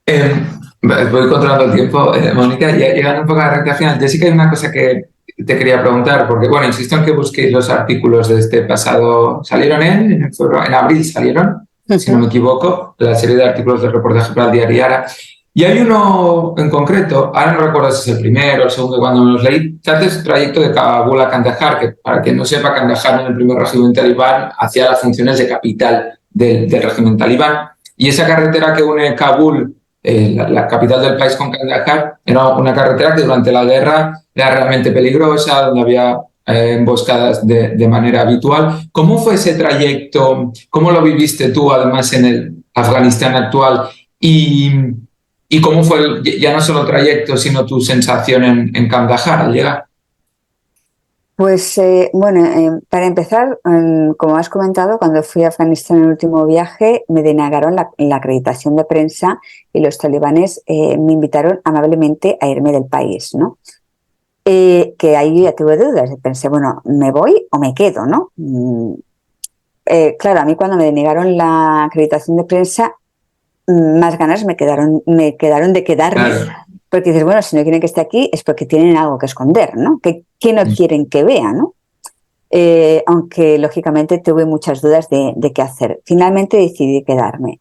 Voy controlando el tiempo, Mónica, y llegando un poco a la recta final. Jessica, hay una cosa que te quería preguntar, porque, bueno, insisto en que busquéis los artículos de este pasado. ¿Salieron en abril? ¿Salieron? Si no me equivoco, la serie de artículos del reportaje para el diario Ara. Y hay uno en concreto, ahora no recuerdo si es el primero o el segundo cuando me los leí, se hace el trayecto de Kabul a Kandahar, que para quien no sepa, Kandahar en el primer régimen talibán hacía las funciones de capital del régimen talibán. Y esa carretera que une Kabul, la capital del país, con Kandahar, era una carretera que durante la guerra era realmente peligrosa, donde había emboscadas de manera habitual. ¿Cómo fue ese trayecto? ¿Cómo lo viviste tú, además, en el Afganistán actual? ¿Y cómo fue ya no solo el trayecto, sino tu sensación en Kandahar al llegar? Pues para empezar, como has comentado, cuando fui a Afganistán en el último viaje me denegaron la acreditación de prensa y los talibanes me invitaron amablemente a irme del país, ¿no? Que ahí ya tuve dudas, pensé, bueno, ¿me voy o me quedo, no? Claro, a mí cuando me denegaron la acreditación de prensa, más ganas me quedaron de quedarme. Claro. Porque dices, bueno, si no quieren que esté aquí es porque tienen algo que esconder, ¿no? Que no quieren que vea, ¿no? Aunque, lógicamente, tuve muchas dudas de qué hacer. Finalmente decidí quedarme.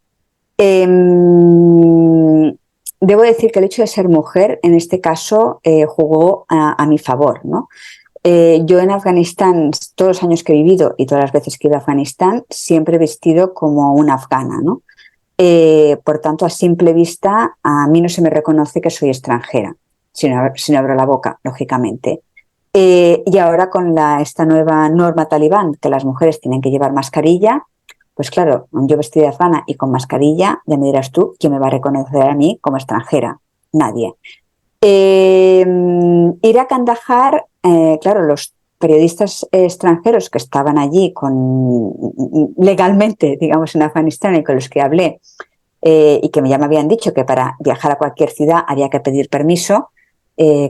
Debo decir que el hecho de ser mujer, en este caso, jugó a mi favor, ¿no? Yo en Afganistán, todos los años que he vivido y todas las veces que he ido a Afganistán, siempre he vestido como una afgana, ¿no? Por tanto, a simple vista, a mí no se me reconoce que soy extranjera, si no abro la boca, lógicamente. Y ahora con esta nueva norma talibán, que las mujeres tienen que llevar mascarilla, pues claro, yo vestida de afgana y con mascarilla, ya me dirás tú, ¿quién me va a reconocer a mí como extranjera? Nadie. Ir a Kandahar, claro, los periodistas extranjeros que estaban allí legalmente, digamos, en Afganistán y con los que hablé y que ya me habían dicho que para viajar a cualquier ciudad había que pedir permiso,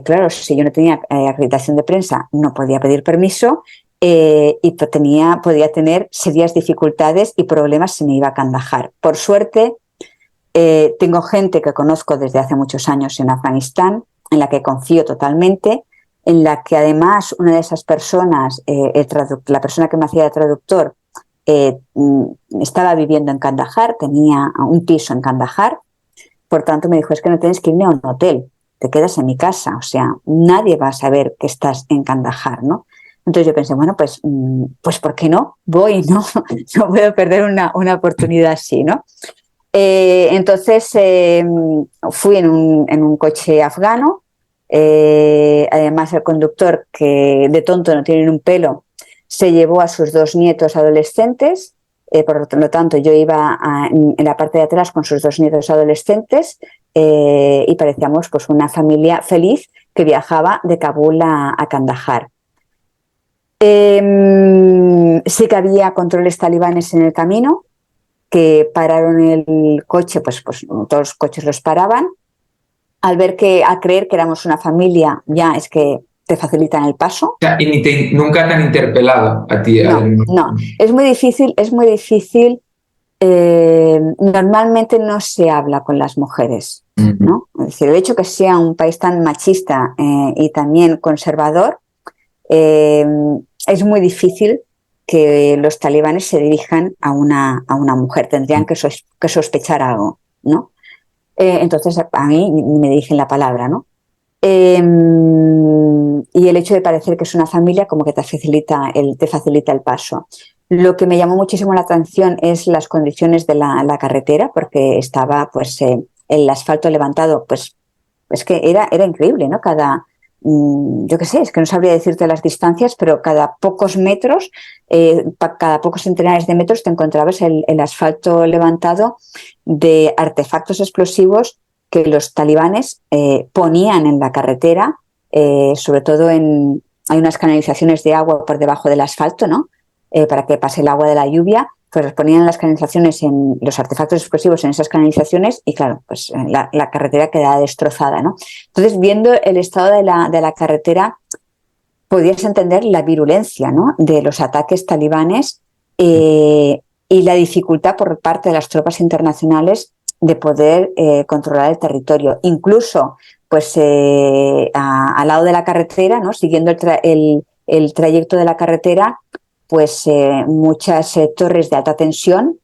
claro, si yo no tenía acreditación de prensa, no podía pedir permiso y podía tener serias dificultades y problemas si me iba a Kandahar. Por suerte, tengo gente que conozco desde hace muchos años en Afganistán, en la que confío totalmente, en la que además una de esas personas, la persona que me hacía de traductor, estaba viviendo en Kandahar, tenía un piso en Kandahar, por tanto me dijo, es que no tienes que irme a un hotel, te quedas en mi casa, o sea, nadie va a saber que estás en Kandahar, ¿no? Entonces yo pensé, bueno, pues ¿por qué no? Voy, ¿no? No puedo perder una oportunidad así, ¿no? Entonces fui en un coche afgano, además el conductor, que de tonto no tiene un pelo, se llevó a sus 2 nietos adolescentes, por lo tanto yo iba en la parte de atrás con sus 2 nietos adolescentes y parecíamos pues una familia feliz que viajaba de Kabul a Kandahar. Sí que había controles talibanes en el camino, que pararon el coche, pues todos los coches los paraban. Al creer que éramos una familia, ya es que te facilitan el paso. O sea, y nunca te han interpelado a ti. No. Es muy difícil. Normalmente no se habla con las mujeres, ¿no? Es decir, el hecho que sea un país tan machista y también conservador, es muy difícil que los talibanes se dirijan a una mujer. Tendrían que sospechar algo, ¿no? Entonces a mí me dirigen la palabra, ¿no? Y el hecho de parecer que es una familia como que te facilita el paso. Lo que me llamó muchísimo la atención es las condiciones de la carretera, porque estaba pues el asfalto levantado, pues es que era increíble, ¿no? Yo qué sé, es que no sabría decirte las distancias, pero cada pocos metros, cada pocos centenares de metros te encontrabas el asfalto levantado de artefactos explosivos que los talibanes ponían en la carretera, sobre todo hay unas canalizaciones de agua por debajo del asfalto, ¿no? Para que pase el agua de la lluvia, pues los ponían las canalizaciones, los artefactos explosivos en esas canalizaciones y claro, pues la carretera quedaba destrozada, ¿no? Entonces, viendo el estado de la carretera, podías entender la virulencia, ¿no?, de los ataques talibanes y la dificultad por parte de las tropas internacionales de poder controlar el territorio. Incluso, pues, al lado de la carretera, ¿no?, siguiendo el trayecto de la carretera, pues muchas torres de alta tensión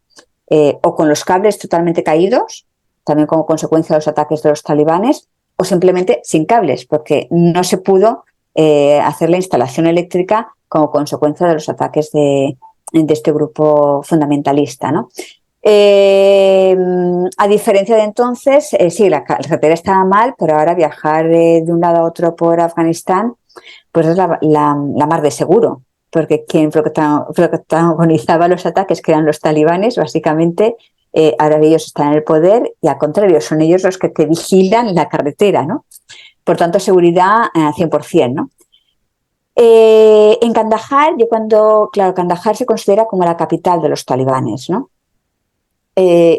o con los cables totalmente caídos, también como consecuencia de los ataques de los talibanes, o simplemente sin cables, porque no se pudo hacer la instalación eléctrica como consecuencia de los ataques de este grupo fundamentalista, ¿no? A diferencia de entonces, sí, la carretera estaba mal, pero ahora viajar de un lado a otro por Afganistán, pues es la mar de seguro, porque quien protagonizaba los ataques, que eran los talibanes, básicamente, ahora ellos están en el poder y al contrario, son ellos los que te vigilan la carretera, ¿no? Por tanto, seguridad 100%, ¿no? En Kandahar, Kandahar se considera como la capital de los talibanes, ¿no?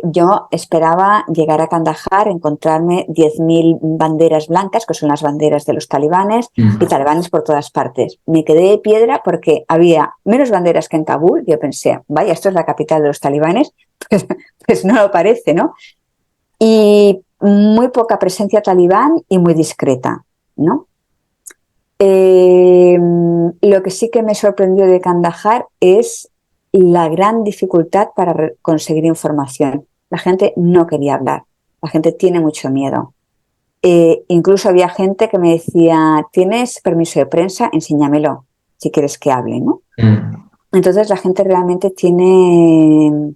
Yo esperaba llegar a Kandahar, encontrarme 10.000 banderas blancas, que son las banderas de los talibanes, y talibanes por todas partes. Me quedé de piedra porque había menos banderas que en Kabul. Yo pensé, vaya, esto es la capital de los talibanes. Pues no lo parece, ¿no? Y muy poca presencia talibán y muy discreta, ¿no? Lo que sí que me sorprendió de Kandahar es la gran dificultad para conseguir información. La gente no quería hablar, la gente tiene mucho miedo. Incluso había gente que me decía, ¿tienes permiso de prensa? Enséñamelo, si quieres que hable, ¿no? Entonces la gente realmente tiene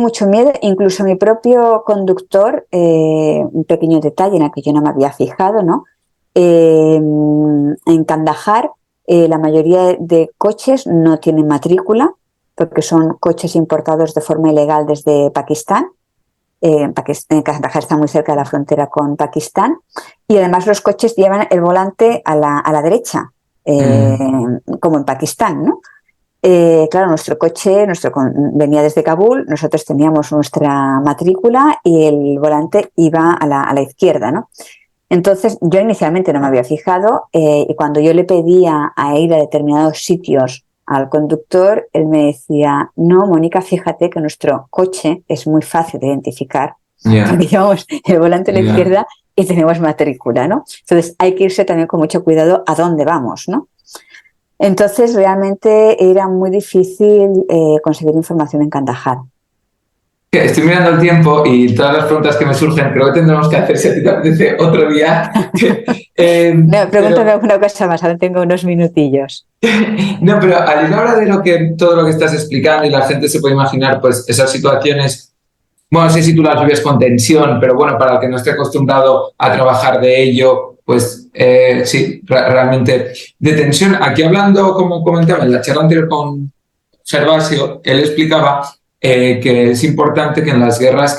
mucho miedo. Incluso mi propio conductor, un pequeño detalle en el que yo no me había fijado, ¿no? En Kandahar la mayoría de coches no tienen matrícula porque son coches importados de forma ilegal desde Pakistán. Kandahar está muy cerca de la frontera con Pakistán y además los coches llevan el volante a la derecha, como en Pakistán, ¿no? Claro, nuestro coche venía desde Kabul, nosotros teníamos nuestra matrícula y el volante iba a la izquierda, ¿no? Entonces, yo inicialmente no me había fijado y cuando yo le pedía a ir a determinados sitios al conductor, él me decía, no, Mónica, fíjate que nuestro coche es muy fácil de identificar, porque llevamos el volante a la izquierda y tenemos matrícula, ¿no? Entonces, hay que irse también con mucho cuidado a dónde vamos, ¿no? Entonces, realmente era muy difícil conseguir información en Kandahar. Estoy mirando el tiempo y todas las preguntas que me surgen creo que tendremos que hacer, si a ti te apetece, otro día. No, pregúntame alguna cosa más, aún tengo unos minutillos. No, pero al hora de todo lo que estás explicando y la gente se puede imaginar, pues esas situaciones, bueno, no sé si tú las vives con tensión, pero bueno, para el que no esté acostumbrado a trabajar de ello, pues sí, realmente de tensión. Aquí hablando, como comentaba en la charla anterior con Gervasio, él explicaba que es importante que las guerras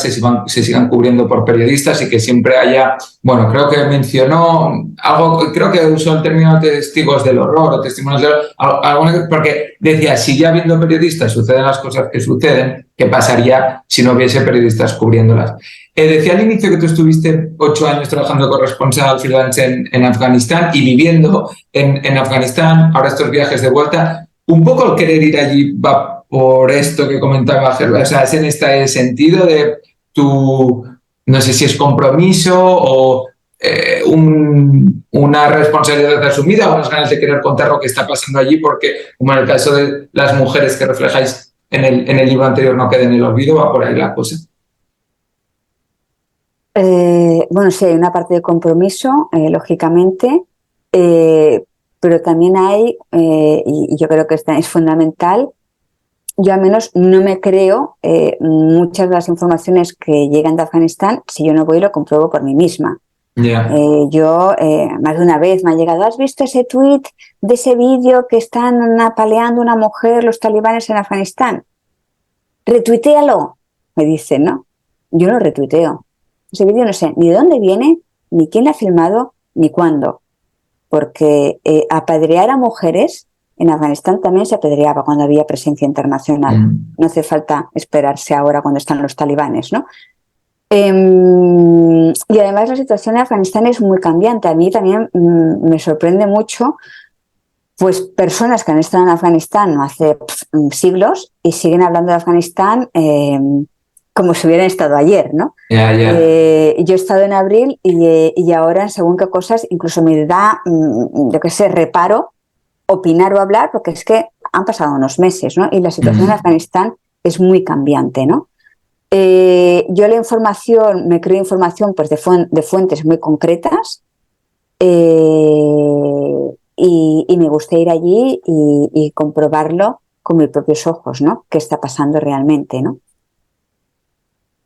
se sigan cubriendo por periodistas y que siempre haya, bueno, creo que mencionó algo, creo que usó el término testigos del horror o testimonios del horror, porque decía, si ya viendo periodistas suceden las cosas que suceden, ¿qué pasaría si no hubiese periodistas cubriéndolas? Decía al inicio que tú estuviste 8 años trabajando de corresponsal freelance en Afganistán y viviendo en Afganistán, ahora estos viajes de vuelta. Un poco el querer ir allí va por esto que comentaba Gervasio, o sea, es en este sentido de tu, no sé si es compromiso o una responsabilidad asumida o unas ganas de querer contar lo que está pasando allí, porque como en el caso de las mujeres que reflejáis en el libro anterior no quede en el olvido, va por ahí la cosa. Bueno, sí, hay una parte de compromiso, lógicamente, pero también hay, y yo creo que es fundamental, yo al menos no me creo muchas de las informaciones que llegan de Afganistán, si yo no voy lo compruebo por mí misma. Yo más de una vez me ha llegado, ¿has visto ese tuit de ese vídeo que están apaleando a una mujer los talibanes en Afganistán? Retuitéalo, me dicen, ¿no? Yo no retuiteo. Ese vídeo no sé ni de dónde viene, ni quién lo ha filmado, ni cuándo. Porque apedrear a mujeres en Afganistán también se apedreaba cuando había presencia internacional. No hace falta esperarse ahora cuando están los talibanes, ¿no? Y además la situación en Afganistán es muy cambiante. A mí también me sorprende mucho pues personas que han estado en Afganistán hace siglos y siguen hablando de Afganistán como si hubieran estado ayer, ¿no? Yo he estado en abril y ahora según qué cosas incluso me da, yo qué sé, reparo opinar o hablar porque es que han pasado unos meses, ¿no? Y la situación en Afganistán es muy cambiante, ¿no? Yo la información, me creo información pues de fuentes muy concretas y me gusta ir allí y comprobarlo con mis propios ojos, ¿no? ¿Qué está pasando realmente, no?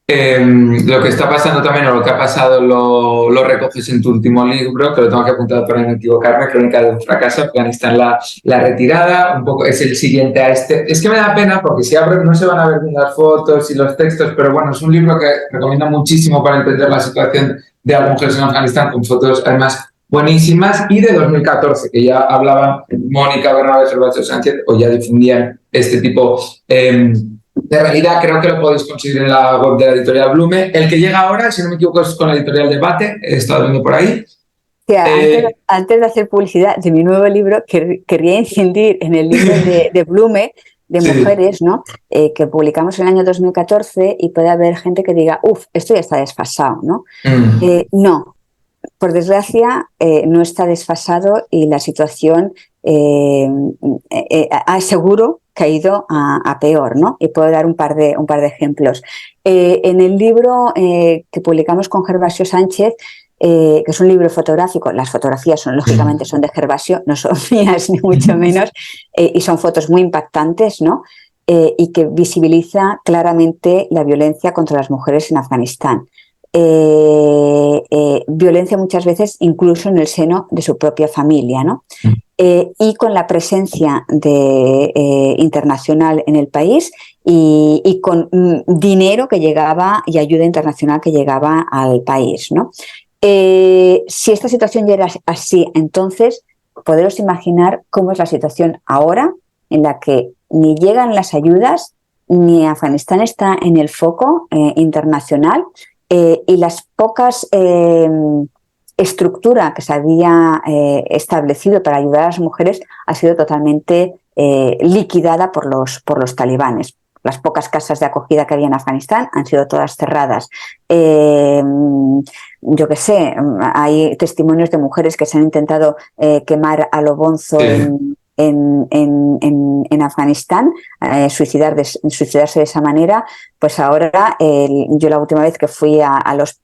Lo que está pasando también, o lo que ha pasado, lo recoges en tu último libro, que lo tengo que apuntar para no equivocarme, Crónica de un fracaso, Afganistán, la retirada, un poco es el siguiente a este. Es que me da pena porque si abro no se van a ver bien las fotos y los textos, pero bueno, es un libro que recomiendo muchísimo para entender la situación de las mujeres en Afganistán, con fotos además buenísimas, y de 2014, que ya hablaban Mónica Bernabé, Gervasio Sánchez, o ya difundían este tipo de realidad. Creo que lo podéis conseguir en la web de la editorial Blume. El que llega ahora, si no me equivoco, es con la editorial Debate. He estado viendo por ahí. Antes de hacer publicidad de mi nuevo libro, querría incidir en el libro de Blume, de mujeres, ¿no? Que publicamos en el año 2014 y puede haber gente que diga, esto ya está desfasado, ¿no? No, por desgracia no está desfasado y la situación seguro que ha ido a peor, ¿no? Y puedo dar un par de ejemplos. En el libro que publicamos con Gervasio Sánchez, que es un libro fotográfico, las fotografías lógicamente son de Gervasio, no son mías ni mucho menos, y son fotos muy impactantes, ¿no? Y que visibiliza claramente la violencia contra las mujeres en Afganistán. Violencia muchas veces incluso en el seno de su propia familia, ¿no? Y con la presencia internacional en el país y con dinero que llegaba y ayuda internacional que llegaba al país, ¿no? Si esta situación ya era así, entonces poderos imaginar cómo es la situación ahora, en la que ni llegan las ayudas, ni Afganistán está en el foco internacional, y las pocas estructura que se había establecido para ayudar a las mujeres ha sido totalmente liquidada por los talibanes. Las pocas casas de acogida que había en Afganistán han sido todas cerradas. Yo qué sé, hay testimonios de mujeres que se han intentado quemar a lo bonzo en Afganistán, suicidarse de esa manera. Pues ahora, yo la última vez que fui a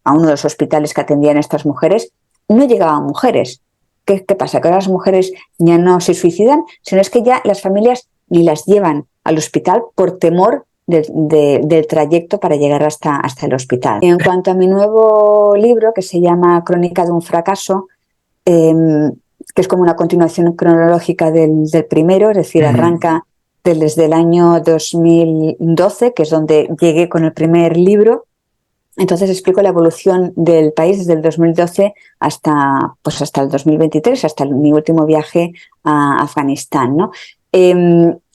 uno de los hospitales que atendían a estas mujeres, no llegaban mujeres. ¿Qué pasa? Que ahora las mujeres ya no se suicidan, sino es que ya las familias ni las llevan al hospital por temor del trayecto para llegar hasta el hospital. En cuanto a mi nuevo libro, que se llama Crónica de un fracaso, que es como una continuación cronológica del primero, es decir, arranca desde el año 2012, que es donde llegué con el primer libro. Entonces explico la evolución del país desde el 2012 hasta el 2023, hasta mi último viaje a Afganistán, ¿no?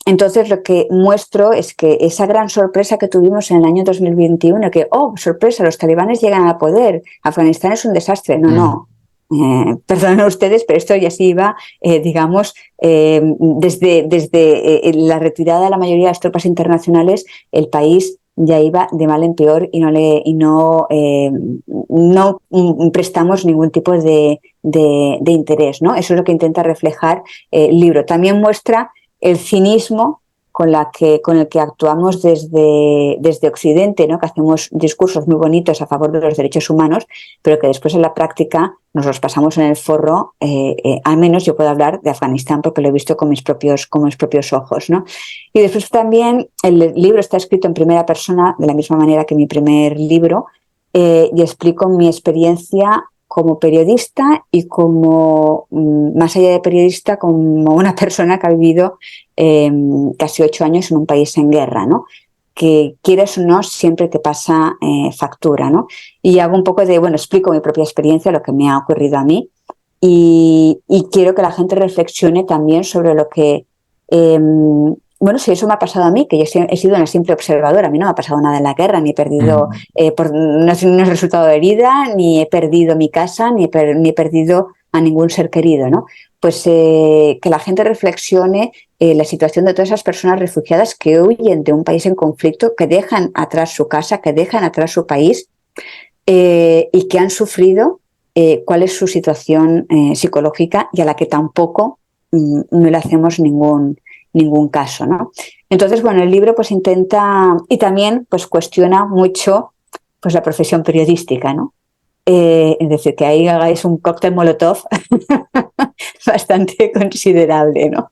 Entonces lo que muestro es que esa gran sorpresa que tuvimos en el año 2021, que, sorpresa, los talibanes llegan al poder, Afganistán es un desastre. No. Perdonen ustedes, pero esto ya se iba, desde la retirada de la mayoría de las tropas internacionales, el país ya iba de mal en peor y no prestamos ningún tipo de interés, ¿no? Eso es lo que intenta reflejar el libro. También muestra el cinismo con el que actuamos desde Occidente, ¿no? Que hacemos discursos muy bonitos a favor de los derechos humanos, pero que después en la práctica nos los pasamos en el forro. Al menos yo puedo hablar de Afganistán porque lo he visto con mis propios ojos, ¿no? Y después también el libro está escrito en primera persona, de la misma manera que mi primer libro, y explico mi experiencia como periodista y como, más allá de periodista, como una persona que ha vivido casi 8 años en un país en guerra, ¿no? Que quieres o no, siempre te pasa factura, ¿no? Y hago un poco explico mi propia experiencia, lo que me ha ocurrido a mí, y quiero que la gente reflexione también sobre lo que... si eso me ha pasado a mí, que yo he sido una simple observadora, a mí no me ha pasado nada en la guerra, ni he perdido, no he resultado herida, ni he perdido mi casa, ni he perdido a ningún ser querido, ¿no? Pues que la gente reflexione la situación de todas esas personas refugiadas que huyen de un país en conflicto, que dejan atrás su casa, que dejan atrás su país y que han sufrido cuál es su situación psicológica y a la que tampoco no le hacemos ningún caso, ¿no? Entonces, el libro pues intenta y también pues cuestiona mucho pues la profesión periodística, ¿no? Es decir, que ahí hagáis un cóctel molotov bastante considerable, ¿no?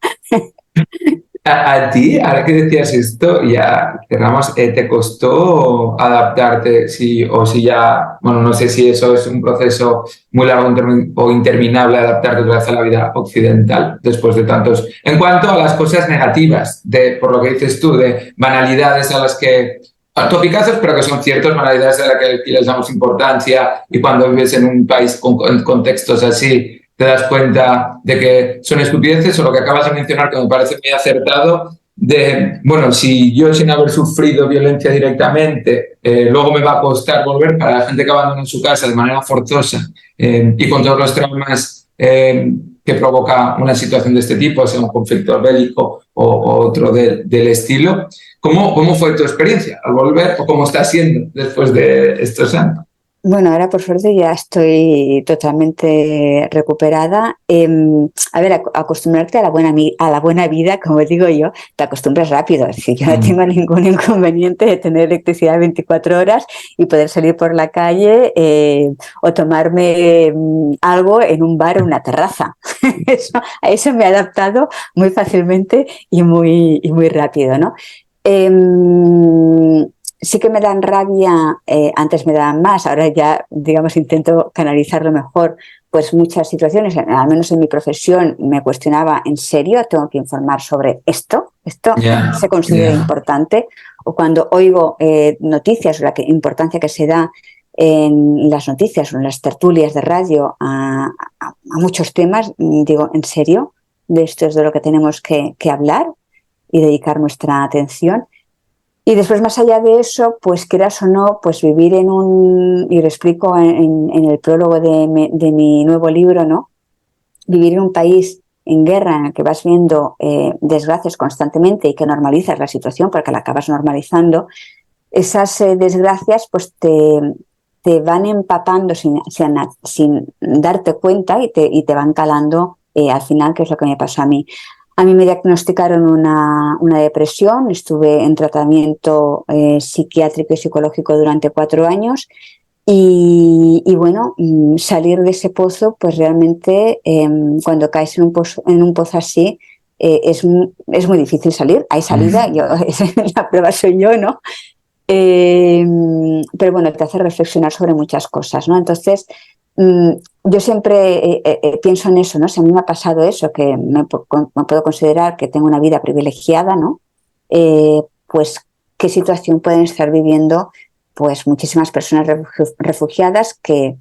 A ti, ahora que decías esto, ya cerramos, ¿te costó adaptarte? Si ya, no sé si eso es un proceso muy largo o interminable, adaptarte otra vez a la vida occidental después de tantos. En cuanto a las cosas negativas, por lo que dices tú, de banalidades a las que topicazos, pero que son ciertos, banalidades a las que les damos importancia, y cuando vives en un país con contextos así, te das cuenta de que son estupideces, o lo que acabas de mencionar, que me parece muy acertado, si yo sin haber sufrido violencia directamente, luego me va a costar volver, para la gente que abandona su casa de manera forzosa y con todos los traumas que provoca una situación de este tipo, sea un conflicto bélico o otro del estilo. ¿Cómo fue tu experiencia al volver, o cómo está siendo después de estos años? Ahora por suerte ya estoy totalmente recuperada. Acostumbrarte a la buena vida, como digo yo, te acostumbras rápido. Es decir, yo no tengo ningún inconveniente de tener electricidad 24 horas y poder salir por la calle o tomarme algo en un bar o una terraza. A eso me he adaptado muy fácilmente y muy rápido, ¿no? Sí que me dan rabia, antes me daban más, ahora ya, intento canalizarlo mejor, pues muchas situaciones, al menos en mi profesión, me cuestionaba, ¿en serio tengo que informar sobre esto? ¿Esto se considera importante? O cuando oigo noticias o la importancia que se da en las noticias o en las tertulias de radio a muchos temas, digo, ¿en serio? ¿De esto es de lo que tenemos que hablar y dedicar nuestra atención? Y después, más allá de eso, pues quieras o no, pues vivir en un, y lo explico en el prólogo de mi nuevo libro, ¿no? Vivir en un país en guerra en el que vas viendo desgracias constantemente y que normalizas la situación porque la acabas normalizando, esas desgracias pues te van empapando sin darte cuenta y te van calando al final, que es lo que me pasó a mí. A mí me diagnosticaron una depresión, estuve en tratamiento psiquiátrico y psicológico durante 4 años y bueno, salir de ese pozo, pues realmente cuando caes en un pozo así, es muy difícil salir. Hay salida, la prueba soy yo, ¿no? Pero bueno, te hace reflexionar sobre muchas cosas, ¿no? Entonces, yo siempre pienso en eso, ¿no? Si a mí me ha pasado eso, que me puedo considerar que tengo una vida privilegiada, ¿no? Pues, ¿qué situación pueden estar viviendo pues muchísimas personas refugiadas que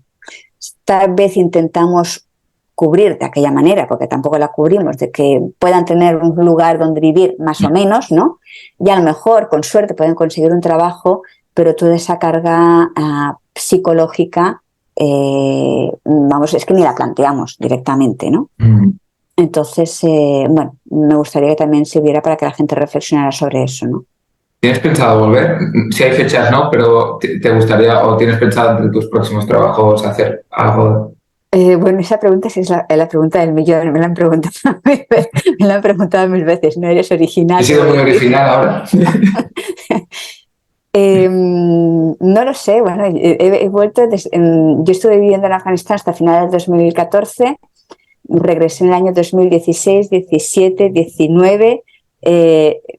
tal vez intentamos cubrir de aquella manera, porque tampoco la cubrimos, de que puedan tener un lugar donde vivir más o menos, ¿no? Y a lo mejor, con suerte, pueden conseguir un trabajo, pero toda esa carga psicológica, vamos, es que ni la planteamos directamente, ¿no? Entonces, bueno, me gustaría que también sirviera para que la gente reflexionara sobre eso, ¿no? ¿Tienes pensado volver? Si hay fechas, no, pero ¿te gustaría o tienes pensado entre tus próximos trabajos hacer algo? Bueno, esa pregunta sí es la pregunta del millón. Me la han preguntado me la han preguntado 1000 veces. No eres original. He sido muy original ahora. No lo sé. Bueno, he vuelto. Yo estuve viviendo en Afganistán hasta finales de 2014. Regresé en el año 2016, 17, 19,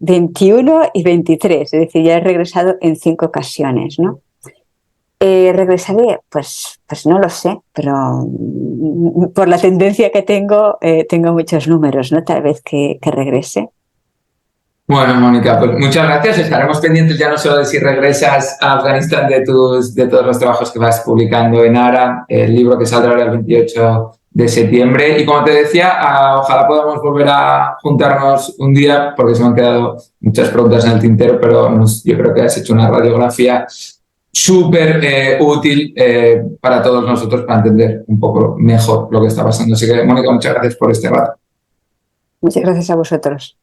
21 y 23. Es decir, ya he regresado en 5 ocasiones, ¿no? ¿Regresaré? Pues no lo sé, pero por la tendencia que tengo muchos números, ¿no? Tal vez que regrese. Bueno, Mónica, pues muchas gracias. Estaremos pendientes ya no solo de si regresas a Afganistán de todos los trabajos que vas publicando en ARA, el libro que saldrá ahora el 28 de septiembre. Y como te decía, ojalá podamos volver a juntarnos un día, porque se me han quedado muchas preguntas en el tintero, pero yo creo que has hecho una radiografía súper útil para todos nosotros para entender un poco mejor lo que está pasando. Así que, Mónica, muchas gracias por este rato. Muchas gracias a vosotros.